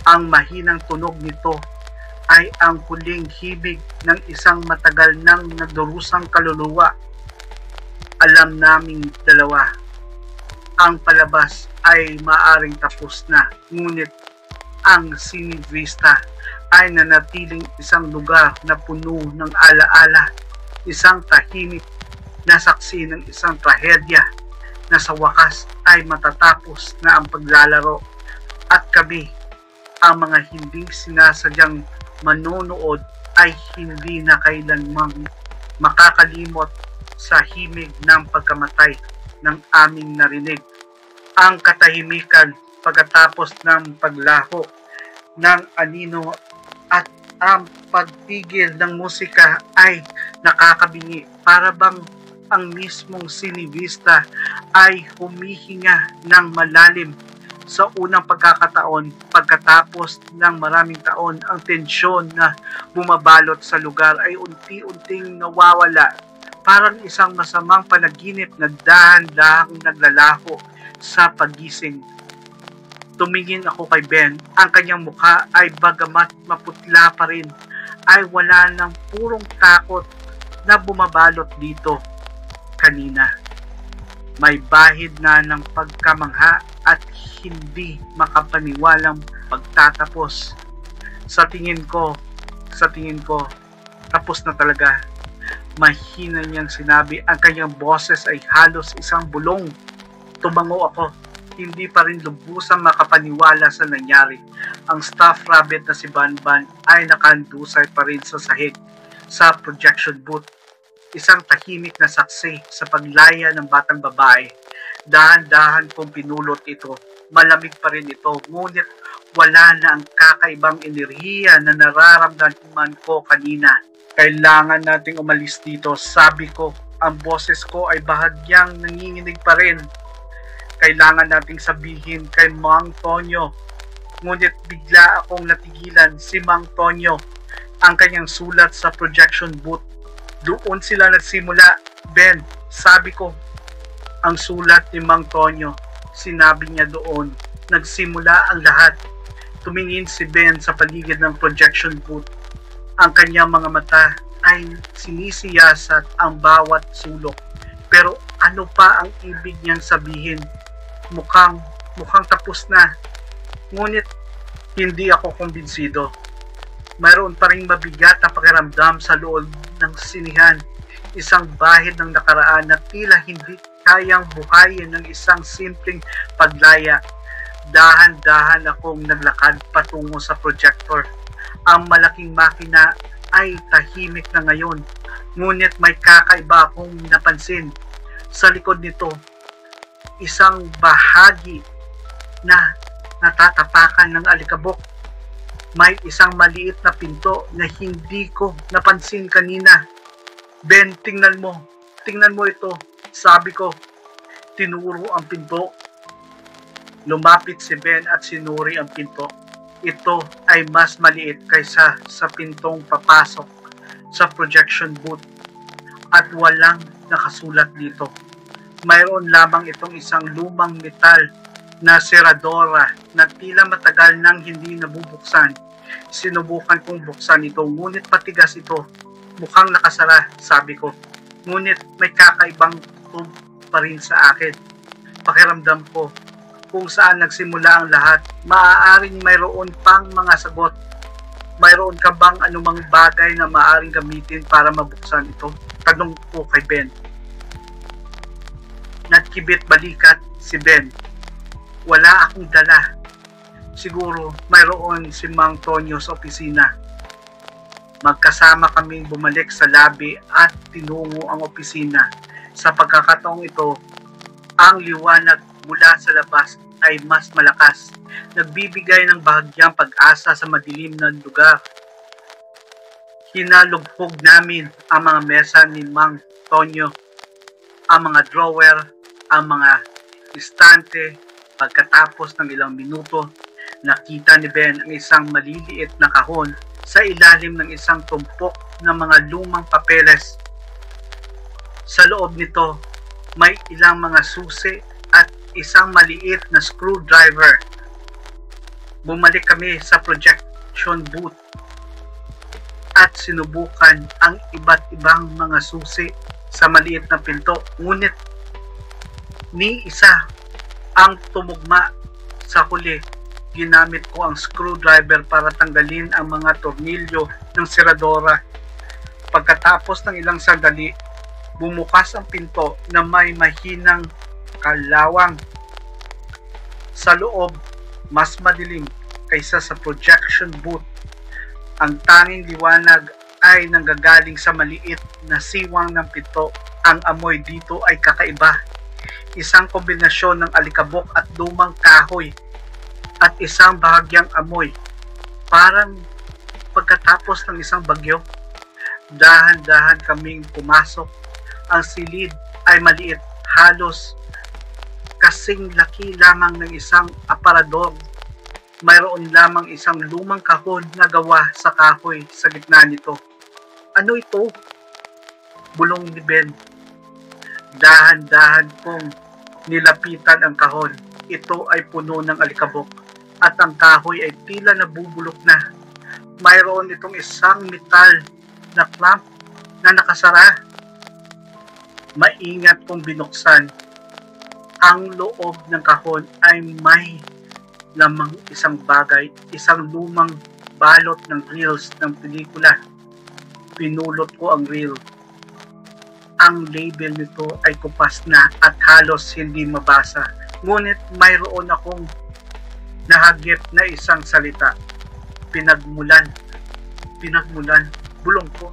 Ang mahinang tunog nito ay ang huling hibig ng isang matagal nang nagdurusang kaluluwa. Alam naming dalawa Ang palabas ay maaring tapos na, ngunit ang Cine Vista ay nanatiling isang lugar na puno ng alaala, isang tahimik na saksi ng isang trahedya na sa wakas ay matatapos na ang paglalaro at kami, ang mga hindi sinasadyang manonood, ay hindi na kailanmang makakalimot sa himig ng pagkamatay ng aming narinig. Ang katahimikan pagkatapos ng paglaho ng anino at ang pagpigil ng musika ay nakakabingi, para bang ang mismong Cine Vista ay humihinga ng malalim. Sa unang pagkakataon, pagkatapos ng maraming taon, ang tensyon na bumabalot sa lugar ay unti-unting nawawala. Parang isang masamang panaginip na dahan-dahang naglalaho sa pagising. Tumingin ako kay Ben. Ang kanyang mukha ay bagamat maputla pa rin, ay wala ng purong takot na bumabalot dito kanina. May bahid na ng pagkamangha at hindi makapaniwalang pagtatapos. Sa tingin ko, tapos na talaga. Mahina niyang sinabi. Ang kanyang boses ay halos isang bulong. Tumango ako. Hindi pa rin lubusang makapaniwala sa nangyari. Ang stuffed rabbit na si Banban ay nakandusay pa rin sa sahig sa projection booth. Isang tahimik na saksi sa paglaya ng batang babae. Dahan-dahan kong pinulot ito. Malamig pa rin ito, ngunit wala na ang kakaibang enerhiya na nararamdaman ko kanina. Kailangan nating umalis dito, sabi ko. Ang boses ko ay bahagyang nanginginig pa rin. Kailangan nating sabihin kay Mang Tonyo. Ngunit bigla akong natigilan. Si Mang Tonyo, ang kanyang sulat sa projection booth. Doon sila nagsimula. Ben, sabi ko. Ang sulat ni Mang Tonyo, sinabi niya doon. Nagsimula ang lahat. Tumingin si Ben sa paligid ng projection booth. Ang kanyang mga mata ay sinisiyasat ang bawat sulok. Pero ano pa ang ibig niyang sabihin? Mukhang tapos na. Ngunit hindi ako kumbinsido. Mayroon pa ring mabigat na pakiramdam sa loob ng sinihan. Isang bahid ng nakaraan na tila hindi kayang buhayin ng isang simpleng paglaya. Dahan-dahan akong naglakad patungo sa projector. Ang malaking makina ay tahimik na ngayon. Ngunit may kakaiba akong napansin. Sa likod nito, isang bahagi na natatapakan ng alikabok. May isang maliit na pinto na hindi ko napansin kanina. Ben, tingnan mo ito, sabi ko. Tinuro ang pinto. Lumapit si Ben at sinuri ang pinto. Ito ay mas maliit kaysa sa pintong papasok sa projection booth at walang nakasulat dito. Mayroon lamang itong isang lumang metal na seradora na tila matagal nang hindi nabubuksan. Sinubukan kong buksan ito, ngunit patigas ito. Mukhang nakasara, sabi ko. Ngunit may kakaibang tub pa rin sa akin. Pakiramdam ko kung saan nagsimula ang lahat. Maaaring mayroon pang mga sagot. Mayroon ka bang anumang bagay na maaaring gamitin para mabuksan ito? Tanong ko kay Ben. Nagkibit balikat si Ben. Wala akong dala. Siguro mayroon si Mang Tonyo sa opisina. Magkasama kaming bumalik sa lobby at tinungo ang opisina. Sa pagkakataong ito, ang liwanag mula sa labas ay mas malakas. Nagbibigay ng bahagyang pag-asa sa madilim na lugar. Hinalugpog namin ang mga mesa ni Mang Tonyo, ang mga drawer, ang mga istante. Pagkatapos ng ilang minuto, nakita ni Ben ang isang maliliit na kahon sa ilalim ng isang tumpok ng mga lumang papeles. Sa loob nito, may ilang mga susi at isang maliit na screwdriver. Bumalik kami sa projection booth at sinubukan ang iba't ibang mga susi sa maliit na pinto. Ngunit ni isa Ang tumugma sa huli, ginamit ko ang screwdriver para tanggalin ang mga tornilyo ng seradora. Pagkatapos ng ilang sandali, bumukas ang pinto na may mahinang kalawang. Sa loob, mas madilim kaysa sa projection booth. Ang tanging liwanag ay nanggagaling sa maliit na siwang ng pinto. Ang amoy dito ay kakaiba. Isang kombinasyon ng alikabok at lumang kahoy at isang bahagyang amoy. Parang pagkatapos ng isang bagyo. Dahan-dahan kaming pumasok. Ang silid ay maliit, halos kasing laki lamang ng isang aparador. Mayroon lamang isang lumang kahon na gawa sa kahoy sa gitna nito. Ano ito? Bulong ni Ben. Dahan-dahan kong nilapitan ang kahon. Ito ay puno ng alikabok at ang kahoy ay tila nabubulok na. Mayroon itong isang metal na clamp na nakasara. Maingat kong binuksan. Ang loob ng kahon ay may lamang isang bagay, isang lumang balot ng reels ng pelikula. Pinulot ko ang reel. Ang label nito ay kupas na at halos hindi mabasa. Ngunit mayroon akong nahagip na isang salita. Pinagmulan. Pinagmulan. Bulong ko.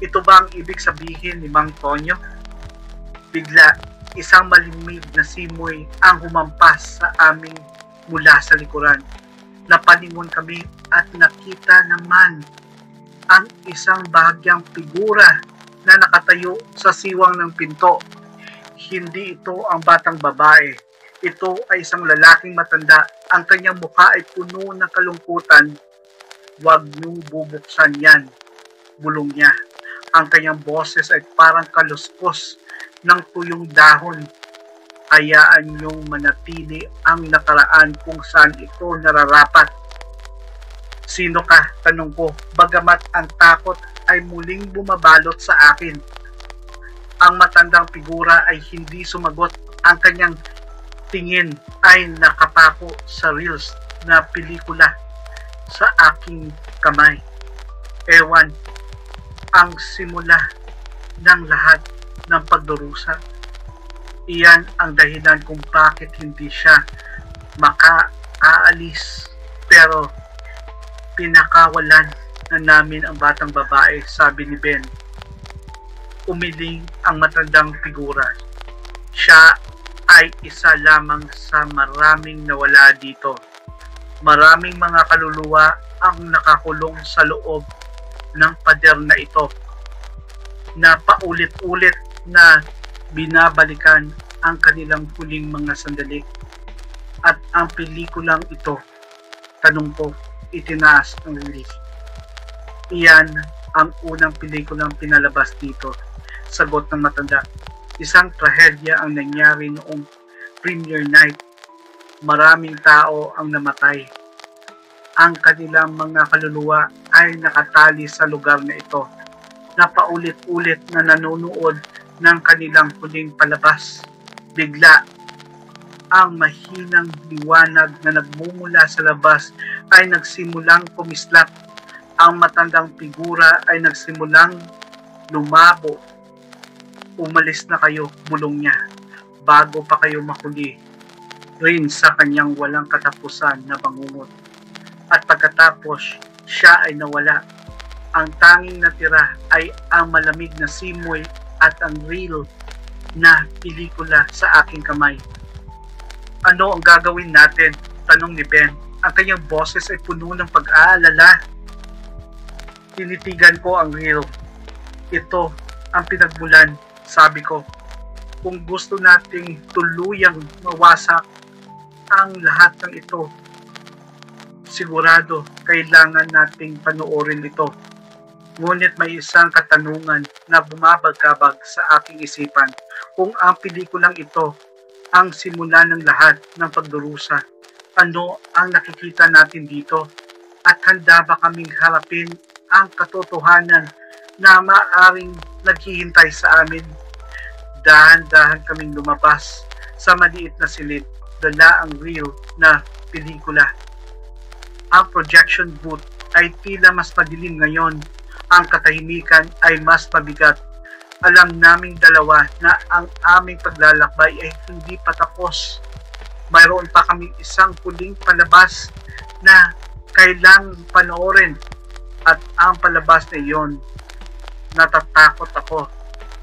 Ito ba ang ibig sabihin ni Mang Tonyo? Bigla, isang malimig na simoy ang humampas sa aming mula sa likuran. Napalingon kami at nakita naman ang isang bahagyang figura na nakatayo sa siwang ng pinto. Hindi ito ang batang babae. Ito ay isang lalaking matanda. Ang kanyang mukha ay puno ng kalungkutan. Huwag niyong bubuksan yan, bulong niya. Ang kanyang boses ay parang kaluskos ng tuyong dahon. Hayaan niyong manatili ang nakaraan kung saan ito nararapat. Sino ka? Tanong ko, bagamat ang takot ay muling bumabalot sa akin. Ang matandang figura ay hindi sumagot. Ang kanyang tingin ay nakapako sa reels na pelikula sa aking kamay. Ewan, ang simula ng lahat ng pagdurusa. Iyan ang dahilan kung bakit hindi siya maka-aalis. Pero pinakawalan na namin ang batang babae, sabi ni Ben. Umiling ang matandang figura. Siya ay isa lamang sa maraming nawala dito. Maraming mga kaluluwa ang nakakulong sa loob ng pader na ito, na paulit-ulit na binabalikan ang kanilang huling mga sandali. At ang pelikulang ito, tanong ko, itinaas ang release. Iyan ang unang pelikulang pinalabas dito, sagot ng matanda. Isang trahedya ang nangyari noong premiere night. Maraming tao ang namatay. Ang kanilang mga kaluluwa ay nakatali sa lugar na ito, na paulit-ulit na nanonood ng kanilang huling palabas. Bigla, ang mahinang liwanag na nagmumula sa labas ay nagsimulang kumislap. Ang matandang figura ay nagsimulang lumabo. Umalis na kayo, bulong niya, bago pa kayo mahuli rin sa kanyang walang katapusan na bangungot. At pagkatapos, siya ay nawala. Ang tanging natira ay ang malamig na simoy at ang reel na pelikula sa aking kamay. Ano ang gagawin natin? Tanong ni Ben. Ang kanyang boses ay puno ng pag-aalala. Tinitigan ko ang reel. Ito ang pinagmulan, sabi ko. Kung gusto nating tuluyang mawasak ang lahat ng ito, sigurado kailangan nating panoorin ito. Ngunit may isang katanungan na bumabagabag sa aking isipan. Kung ang pelikulang ito ang simula ng lahat ng pagdurusa, ano ang nakikita natin dito? At handa ba kaming harapin ang katotohanan na maaaring naghihintay sa amin? Dahan-dahan kaming lumabas sa maliit na silid. dala ang reel na pelikula. Ang projection booth ay tila mas madilim ngayon. Ang katahimikan ay mas mabigat. Alam naming dalawa na ang aming paglalakbay ay hindi pa tapos. Mayroon pa kaming isang huling palabas na kailangang panoorin. At ang palabas na iyon, natatakot ako,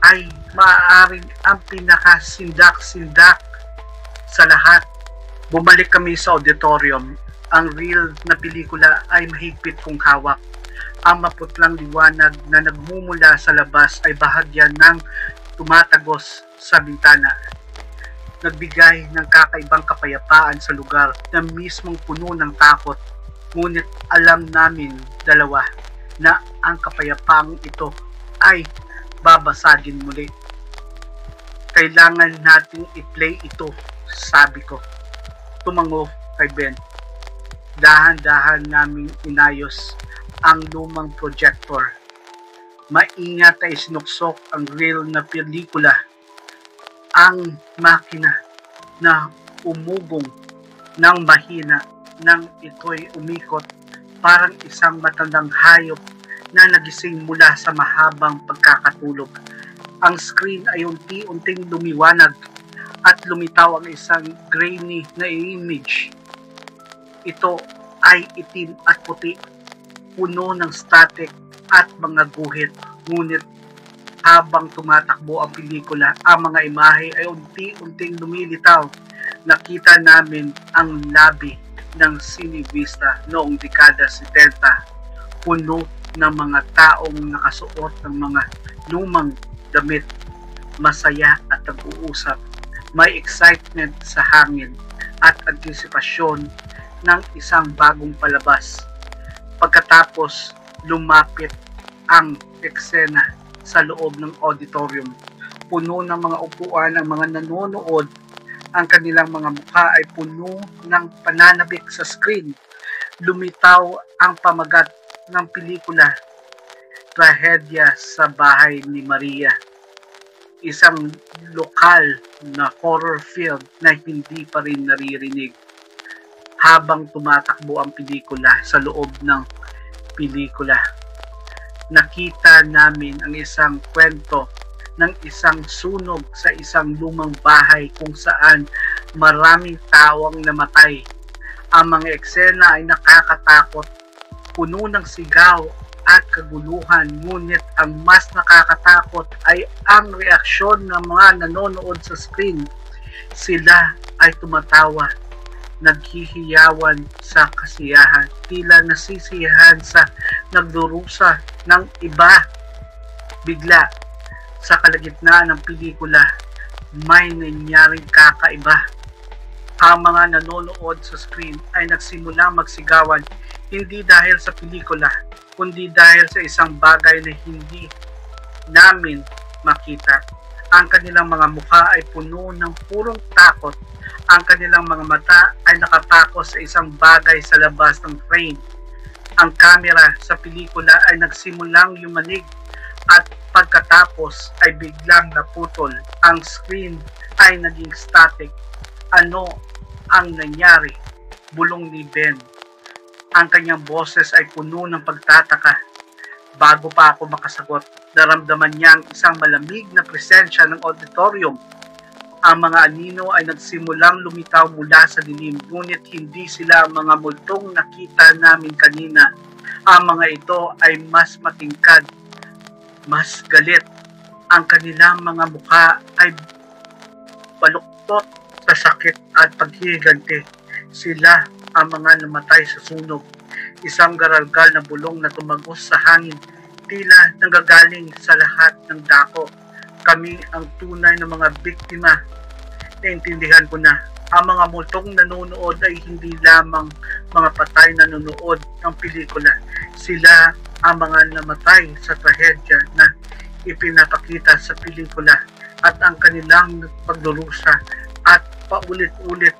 ay maaaring ang pinakasindak-sindak sa lahat. Bumalik kami sa auditorium. Ang reel na pelikula ay mahigpit kong hawak. Ang maputlang liwanag na nagmumula sa labas ay bahagyan ng tumatagos sa bintana. Nagbigay ng kakaibang kapayapaan sa lugar na mismong puno ng takot. Ngunit alam namin dalawa na ang kapayapaang ito ay babasagin muli. Kailangan nating i-play ito, sabi ko. Tumango kay Ben. Dahan-dahan naming inayos ang lumang projector. Maingat ay sinuksok ang reel na pelikula. Ang makina na umugong ng mahina nang ito'y umikot parang isang matandang hayop na nagising mula sa mahabang pagkakatulog. Ang screen ay unti-unting lumiwanag at lumitaw ang isang grainy na image. Ito ay itim at puti, puno ng static at mga guhit. Ngunit habang tumatakbo ang pelikula, ang mga imahe ay unti-unting lumilitaw. Nakita namin ang labi ng Cinevista noong dekada 70, puno ng mga taong nakasuot ng mga lumang damit, masaya at nag-uusap. May excitement sa hangin at antisipasyon ng isang bagong palabas. Pagkatapos, lumapit ang eksena sa loob ng auditorium. Puno ng mga upuan ang mga nanonood. Ang kanilang mga mukha ay puno ng pananabik sa screen. Lumitaw ang pamagat ng pelikula, Trahedya sa Bahay ni Maria. Isang lokal na horror film na hindi pa rin naririnig. Habang tumatakbo ang pelikula sa loob ng pelikula, nakita namin ang isang kwento ng isang sunog sa isang lumang bahay kung saan maraming tao ang namatay. Ang mga eksena ay nakakatakot, puno ng sigaw at kaguluhan, ngunit ang mas nakakatakot ay ang reaksyon ng mga nanonood sa screen. Sila ay tumatawa, naghihiyawan sa kasiyahan, tila nasisiyahan sa nagdurusa ng iba. Bigla, sa kalagitnaan ng pelikula, may nangyaring kakaiba. Ang mga nanonood sa screen ay nagsimulang magsigawan, hindi dahil sa pelikula, kundi dahil sa isang bagay na hindi namin makita. Ang kanilang mga mukha ay puno ng purong takot. Ang kanilang mga mata ay nakatakos sa isang bagay sa labas ng frame. Ang kamera sa pelikula ay nagsimulang yumanig at pagkatapos ay biglang naputol. Ang screen ay naging static. Ano ang nangyari? Bulong ni Ben. Ang kanyang boses ay puno ng pagtataka. Bago pa ako makasagot, naramdaman niya ang isang malamig na presensya ng auditorium. Ang mga anino ay nagsimulang lumitaw mula sa dilim, ngunit hindi sila ang mga multong nakita namin kanina. Ang mga ito ay mas matingkad, mas galit. Ang kanilang mga mukha ay baluktot sa sakit at paghihiganti. Sila ang mga namatay sa sunog. Isang garalgal na bulong na tumagos sa hangin, tila nanggagaling sa lahat ng dako. Kami ang tunay na mga biktima. Naintindihan ko na, ang mga multong nanonood ay hindi lamang mga patay na nanonood ng pelikula. Sila ang mga namatay sa trahedya na ipinapakita sa pelikula at ang kanilang pagdurusa at paulit-ulit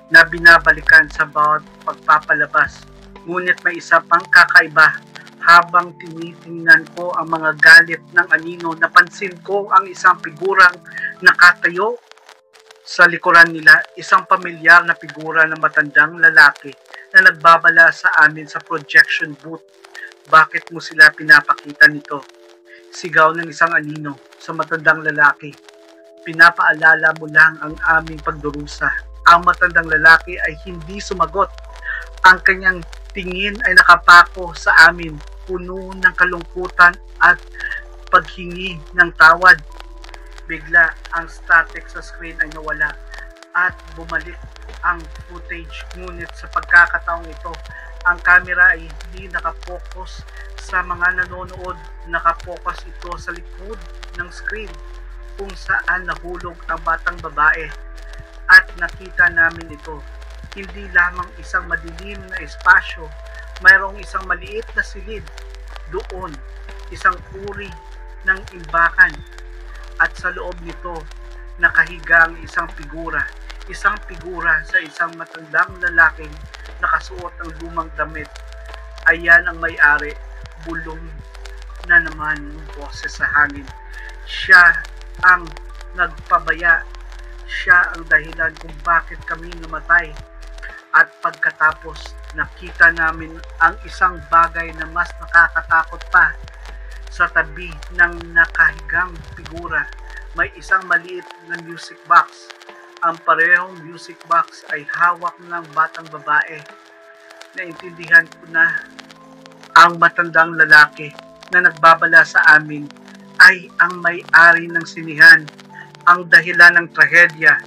na binabalikan sa bawat pagpapalabas. Ngunit may isa pang kakaiba. Habang tinitingnan ko ang mga galit ng anino, napansin ko ang isang figurang nakatayo Sa likuran nila, isang pamilyar na figura ng matandang lalaki na nagbabala sa amin sa projection booth. Bakit mo sila pinapakita nito? Sigaw ng isang anino sa matandang lalaki. Pinapaalala mo lang ang aming pagdurusa. Ang matandang lalaki ay hindi sumagot. Ang kanyang tingin ay nakapako sa amin, puno ng kalungkutan at paghingi ng tawad. Bigla ang static sa screen ay nawala at bumalik ang footage. Ngunit sa pagkakataong ito, ang camera ay hindi nakapokus sa mga nanonood. Nakapokus ito sa likod ng screen kung saan nahulog ang batang babae. At nakita namin ito. Hindi lamang isang madilim na espasyo, mayroong isang maliit na silid doon, isang uri ng imbakan. At sa loob nito, nakahiga ang isang figura sa isang matandang lalaking nakasuot ng lumang damit. Ayan ang may-ari, bulong na naman ng boses sa hangin. Siya ang nagpabaya, siya ang dahilan kung bakit kami namatay. At pagkatapos, nakita namin ang isang bagay na mas nakakatakot pa. Sa tabi ng nakahigang figura, may isang maliit na music box. Ang parehong music box ay hawak ng batang babae. Naintindihan ko na ang matandang lalaki na nagbabala sa amin ay ang may-ari ng sinihan, ang dahilan ng trahedya.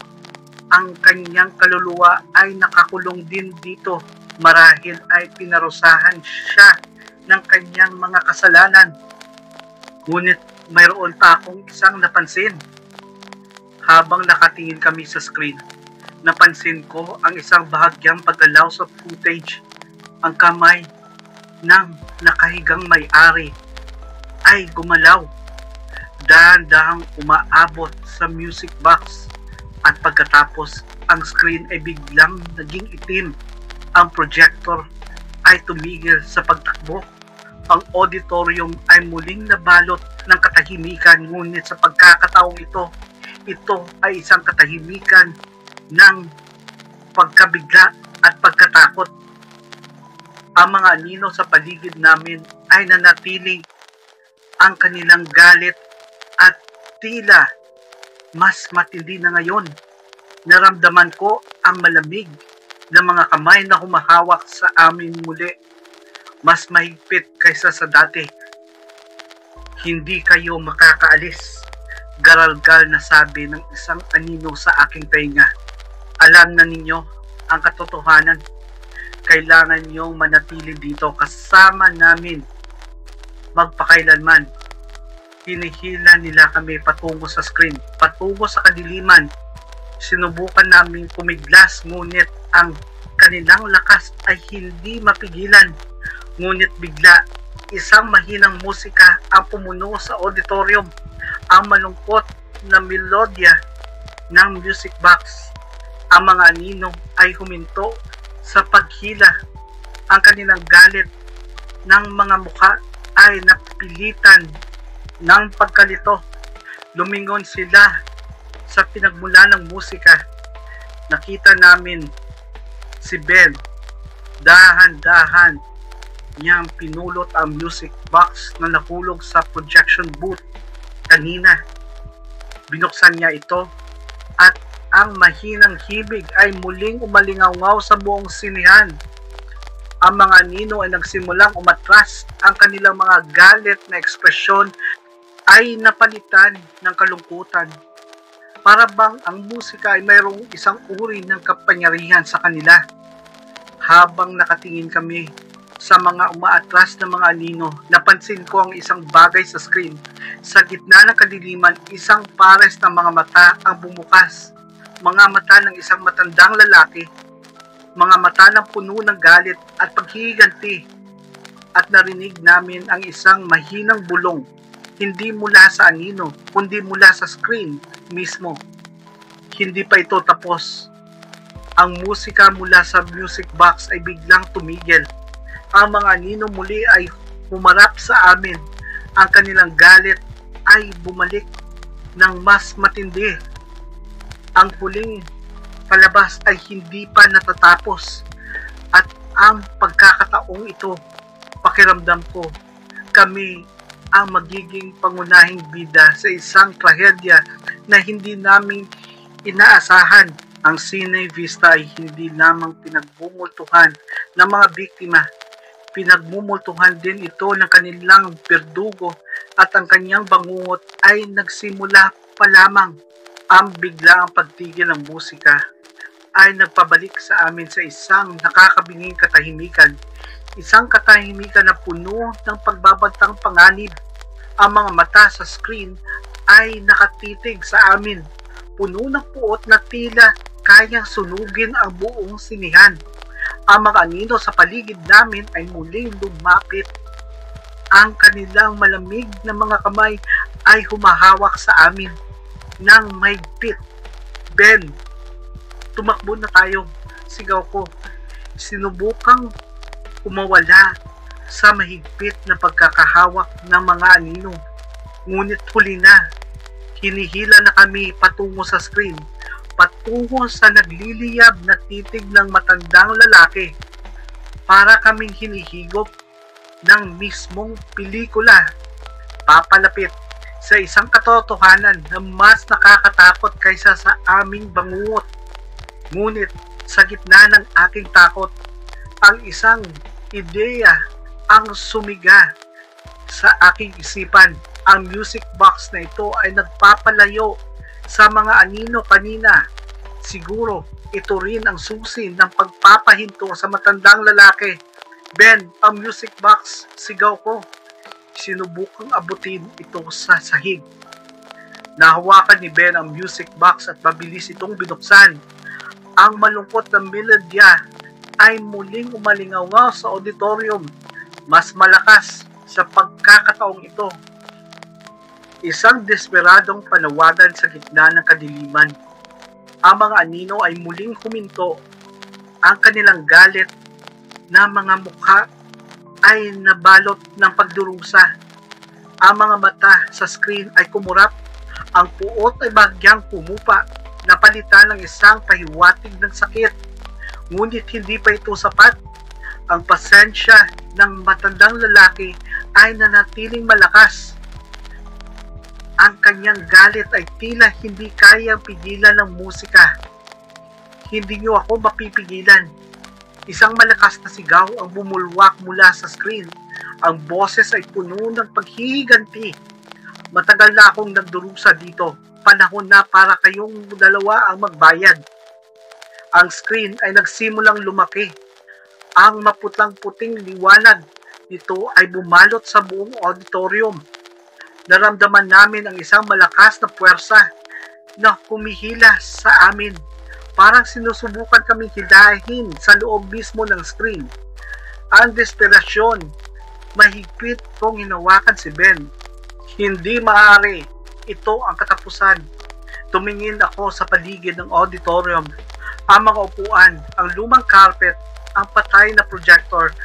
Ang kanyang kaluluwa ay nakakulong din dito. Marahil ay pinarusahan siya ng kanyang mga kasalanan. Ngunit mayroon pa akong isang napansin. Habang nakatingin kami sa screen, napansin ko ang isang bahagyang paggalaw sa footage. Ang kamay ng nakahigang may-ari ay gumalaw. Dahan-dahang umaabot sa music box. At pagkatapos, ang screen ay biglang naging itim. Ang projector ay tumigil sa pagtakbo. Ang auditorium ay muling nabalot ng katahimikan, ngunit sa pagkakataong ito ay isang katahimikan ng pagkabigla at pagkatakot. Ang mga anino sa paligid namin ay nanatili ang kanilang galit at tila mas matindi na ngayon. Naramdaman ko ang malamig na mga kamay na humahawak sa amin muli. Mas mahigpit kaysa sa dati. Hindi kayo makakaalis. Garalgal na sabi ng isang anino sa aking tainga. Alam na ninyo ang katotohanan. Kailangan niyong manatili dito kasama namin magpakailanman. Hinihila nila kami patungo sa screen, patungo sa kadiliman. Sinubukan namin kumiglas, ngunit ang kanilang lakas ay hindi mapigilan. Ngunit bigla, isang mahinang musika ang pumuno sa auditorium. Ang malungkot na melodya ng music box. Ang mga anino ay huminto sa paghila. Ang kanilang galit ng mga mukha ay napilitan ng pagkalito. Lumingon sila sa pinagmula ng musika. Nakita namin si Ben. Dahan-dahan niyang pinulot ang music box na nahulog sa projection booth kanina. Binuksan niya ito at ang mahinang hibig ay muling umalingaw sa buong sinihan. Ang mga anino ay nagsimulang umatras. Ang kanilang mga galit na ekspresyon ay napalitan ng kalungkutan. Para bang ang musika ay mayroong isang uri ng kapangyarihan sa kanila. Habang nakatingin kami sa mga umaatras na mga anino, napansin ko ang isang bagay sa screen. Sa gitna ng kadiliman, isang pares ng mga mata ang bumukas. Mga mata ng isang matandang lalaki. Mga mata ng puno ng galit at paghihiganti. At narinig namin ang isang mahinang bulong. Hindi mula sa anino, kundi mula sa screen mismo. Hindi pa ito tapos. Ang musika mula sa music box ay biglang tumigil. Ang mga anino muli ay humarap sa amin. Ang kanilang galit ay bumalik ng mas matindi. Ang huling palabas ay hindi pa natatapos at ang pagkakataong ito, pakiramdam ko, kami ang magiging pangunahing bida sa isang trahedya na hindi namin inaasahan. Ang Cine Vista ay hindi lamang pinagbumultuhan ng mga biktima, pinagmumultuhan din ito ng kanilang berdugo at ang kanyang bangungot ay nagsimula pa lamang. Ang biglaang pagtigil ng musika ay nagpabalik sa amin sa isang nakakabinging katahimikan. Isang katahimikan na puno ng pagbabantang panganib. Ang mga mata sa screen ay nakatitig sa amin, puno ng puot na tila kayang sunugin ang buong sinihan. Ang mga anino sa paligid namin ay muling lumapit. Ang kanilang malamig na mga kamay ay humahawak sa amin ng mahigpit. Ben, tumakbo na tayo, sigaw ko. Sinubukang umawala sa mahigpit na pagkakahawak ng mga anino. Ngunit huli na, hinihila na kami patungo sa screen, patungo sa nagliliyab na titig ng matandang lalaki. Para kaming hinihigop ng mismong pelikula. Papalapit sa isang katotohanan na mas nakakatakot kaysa sa aming bangungot. Ngunit sa gitna ng aking takot, ang isang ideya ang sumiga sa aking isipan. Ang music box na ito ay nagpapalayo sa mga anino kanina. Siguro ito rin ang susi ng pagpapahinto sa matandang lalaki. Ben, ang music box, sigaw ko. Sinubukang abutin ito sa sahig. Nahawakan ni Ben ang music box at mabilis itong binuksan. Ang malungkot na melodya ay muling umalingaw sa auditorium. Mas malakas sa pagkakataong ito. Isang desperadong panawagan sa gitna ng kadiliman. Ang mga anino ay muling huminto. Ang kanilang galit na mga mukha ay nabalot ng pagdurusa. Ang mga mata sa screen ay kumurap. Ang puot ay bagyang pumupa, napalitan ng isang pahiwatig ng sakit. Ngunit hindi pa ito sapat. Ang pasensya ng matandang lalaki ay nanatiling malakas. Ang kanyang galit ay tila hindi kayang pigilan ng musika. Hindi niyo ako mapipigilan. Isang malakas na sigaw ang bumulwak mula sa screen. Ang boses ay puno ng paghihiganti. Matagal na akong nagdurusa dito. Panahon na para kayong dalawa ang magbayad. Ang screen ay nagsimulang lumaki. Ang maputlang-puting liwanag nito ay bumalot sa buong auditorium. Naramdaman namin ang isang malakas na puwersa na humihila sa amin. Parang sinusubukan kaming hilahin sa loob mismo ng screen. Ang desperasyon, mahigpit kong hinawakan si Ben. Hindi maaari. Ito ang katapusan. Tumingin ako sa paligid ng auditorium. Ang mga upuan, ang lumang carpet, ang patay na projector,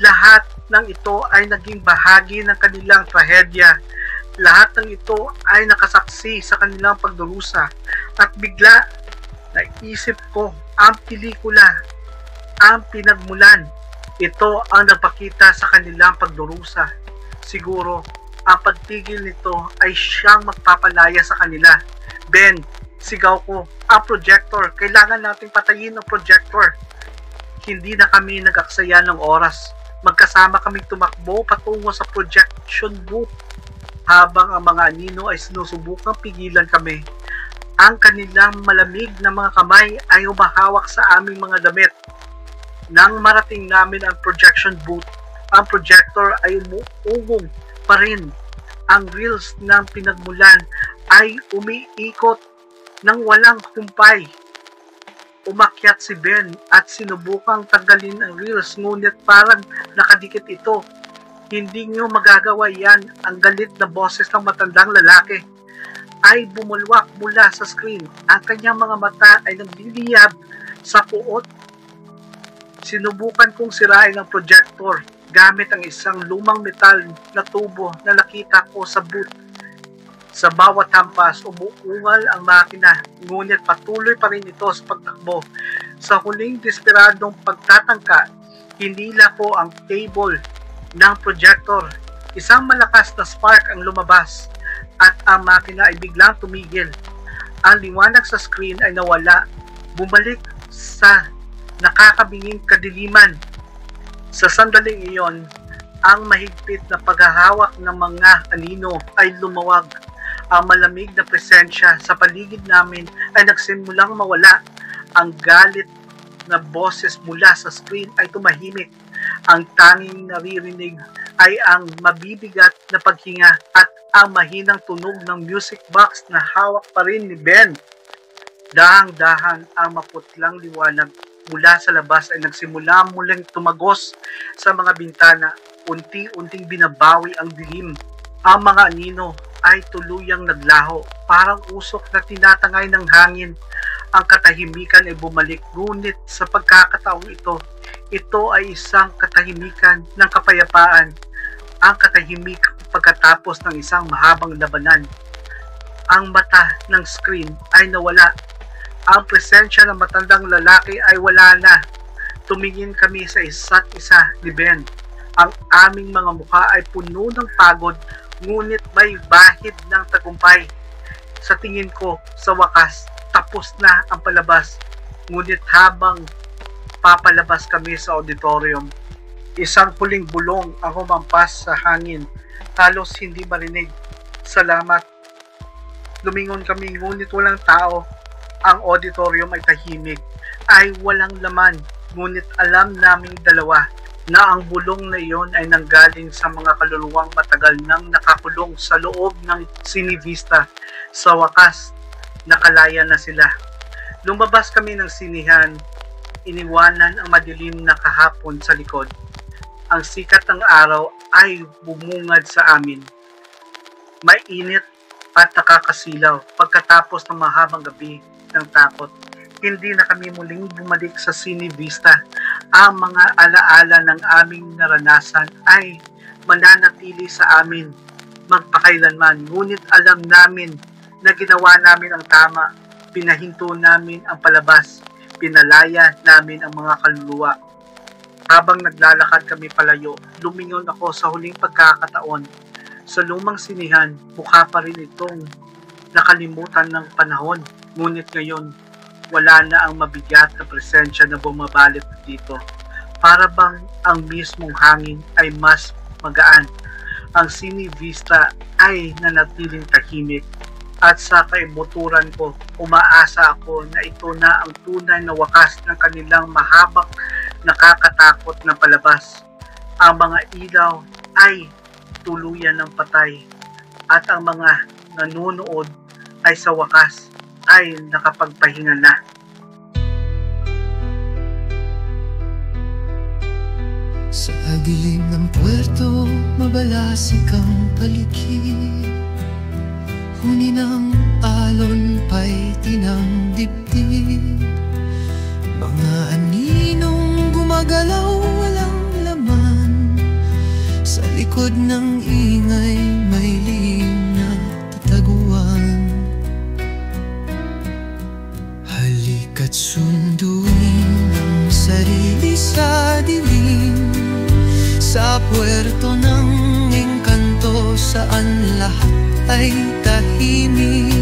lahat ng ito ay naging bahagi ng kanilang trahedya. Lahat ng ito ay nakasaksi sa kanilang pagdurusa. At bigla, naisip ko ang pelikula, ang pinagmulan. Ito ang nagpakita sa kanilang pagdurusa. Siguro, ang pagtigil nito ay siyang magpapalaya sa kanila. Ben, sigaw ko, ang projector, kailangan nating patayin ang projector. Hindi na kami nag-aksaya ng oras. Magkasama kaming tumakbo patungo sa projection booth. Habang ang mga anino ay sinusubukang pigilan kami, ang kanilang malamig na mga kamay ay humahawak sa aming mga damit. Nang marating namin ang projection booth, ang projector ay umuugong pa rin. Ang reels ng pinagmulan ay umiikot ng walang humpay. Umakyat si Ben at sinubukang tanggalin ang reels, ngunit parang nakadikit ito. Hindi niyo magagawa yan. Ang galit na boses ng matandang lalaki ay bumulwak mula sa screen. Ang kanyang mga mata ay nagliliyab sa puot. Sinubukan kong sirain ang projector gamit ang isang lumang metal na tubo na nakita ko sa booth. Sa bawat hampas, umuungal ang makina, ngunit patuloy pa rin ito sa pagtakbo. Sa huling desperadong pagtatangka, hinila ko ang cable ng projector. Isang malakas na spark ang lumabas at ang makina ay biglang tumigil. Ang liwanag sa screen ay nawala, bumalik sa nakakabinging kadiliman. Sa sandaling iyon, ang mahigpit na paghahawak ng mga anino ay lumawag. Ang malamig na presensya sa paligid namin ay nagsimulang mawala. Ang galit na boses mula sa screen ay tumahimik. Ang tanging naririnig ay ang mabibigat na paghinga at ang mahinang tunog ng music box na hawak pa rin ni Ben. Dahang-dahan ang maputlang liwanag mula sa labas ay nagsimula muling tumagos sa mga bintana. Unti-unting binabawi ang dilim. Ang mga anino ay tuluyang naglaho, parang usok na tinatangay ng hangin. Ang katahimikan ay bumalik, ngunit sa pagkakataong ito ay isang katahimikan ng kapayapaan. Ang katahimikan pagkatapos ng isang mahabang labanan. Ang mata ng screen ay nawala. Ang presensya ng matandang lalaki ay wala na. Tumingin kami sa isa't isa ni Ben. Ang aming mga mukha ay puno ng pagod, ngunit may bahid ng tagumpay. Sa tingin ko, sa wakas, tapos na ang palabas. Ngunit habang papalabas kami sa auditorium, isang huling bulong ang humampas sa hangin, halos hindi marinig. Salamat. Lumingon kami, ngunit walang tao. Ang auditorium ay tahimik, ay walang laman, ngunit alam naming dalawa na ang bulong na iyon ay nanggaling sa mga kaluluwang matagal nang nakakulong sa loob ng Cinevista. Sa wakas, nakalaya na sila. Lumabas kami ng sinihan, iniwanan ang madilim na kahapon sa likod. Ang sikat ng araw ay bumungad sa amin. Mainit at nakakasilaw pagkatapos ng mahabang gabi ng takot. Hindi na kami muling bumalik sa Cinevista. Ang mga alaala ng aming naranasan ay mananatili sa amin magpakailanman. Ngunit alam namin na ginawa namin ang tama. Pinahinto namin ang palabas. Pinalaya namin ang mga kaluluwa. Habang naglalakad kami palayo, lumingon ako sa huling pagkakataon. Sa lumang sinihan, mukha pa rin itong nakalimutan ng panahon. Ngunit ngayon, wala na ang mabigat na presensya na bumabalik dito. Para bang ang mismong hangin ay mas magaan. Ang Cinevista ay nanatiling tahimik. At sa kaibuturan ko, umaasa ako na ito na ang tunay na wakas ng kanilang mahabang nakakatakot na palabas. Ang mga ilaw ay tuluyan ng patay. At ang mga nanunood ay sa wakas ay nakapagpahinga na.
Sa dilim ng puwerto, mabalasik ang paligid. Huni ng alon pa'y tinang dibdib. Mga aninong gumagalaw walang laman. Sa likod ng ingay may lihim na tataguan. Halika't sunduin ang sarili sa dilim. Sa puwerto ng engkanto saan lahat ay tahimik.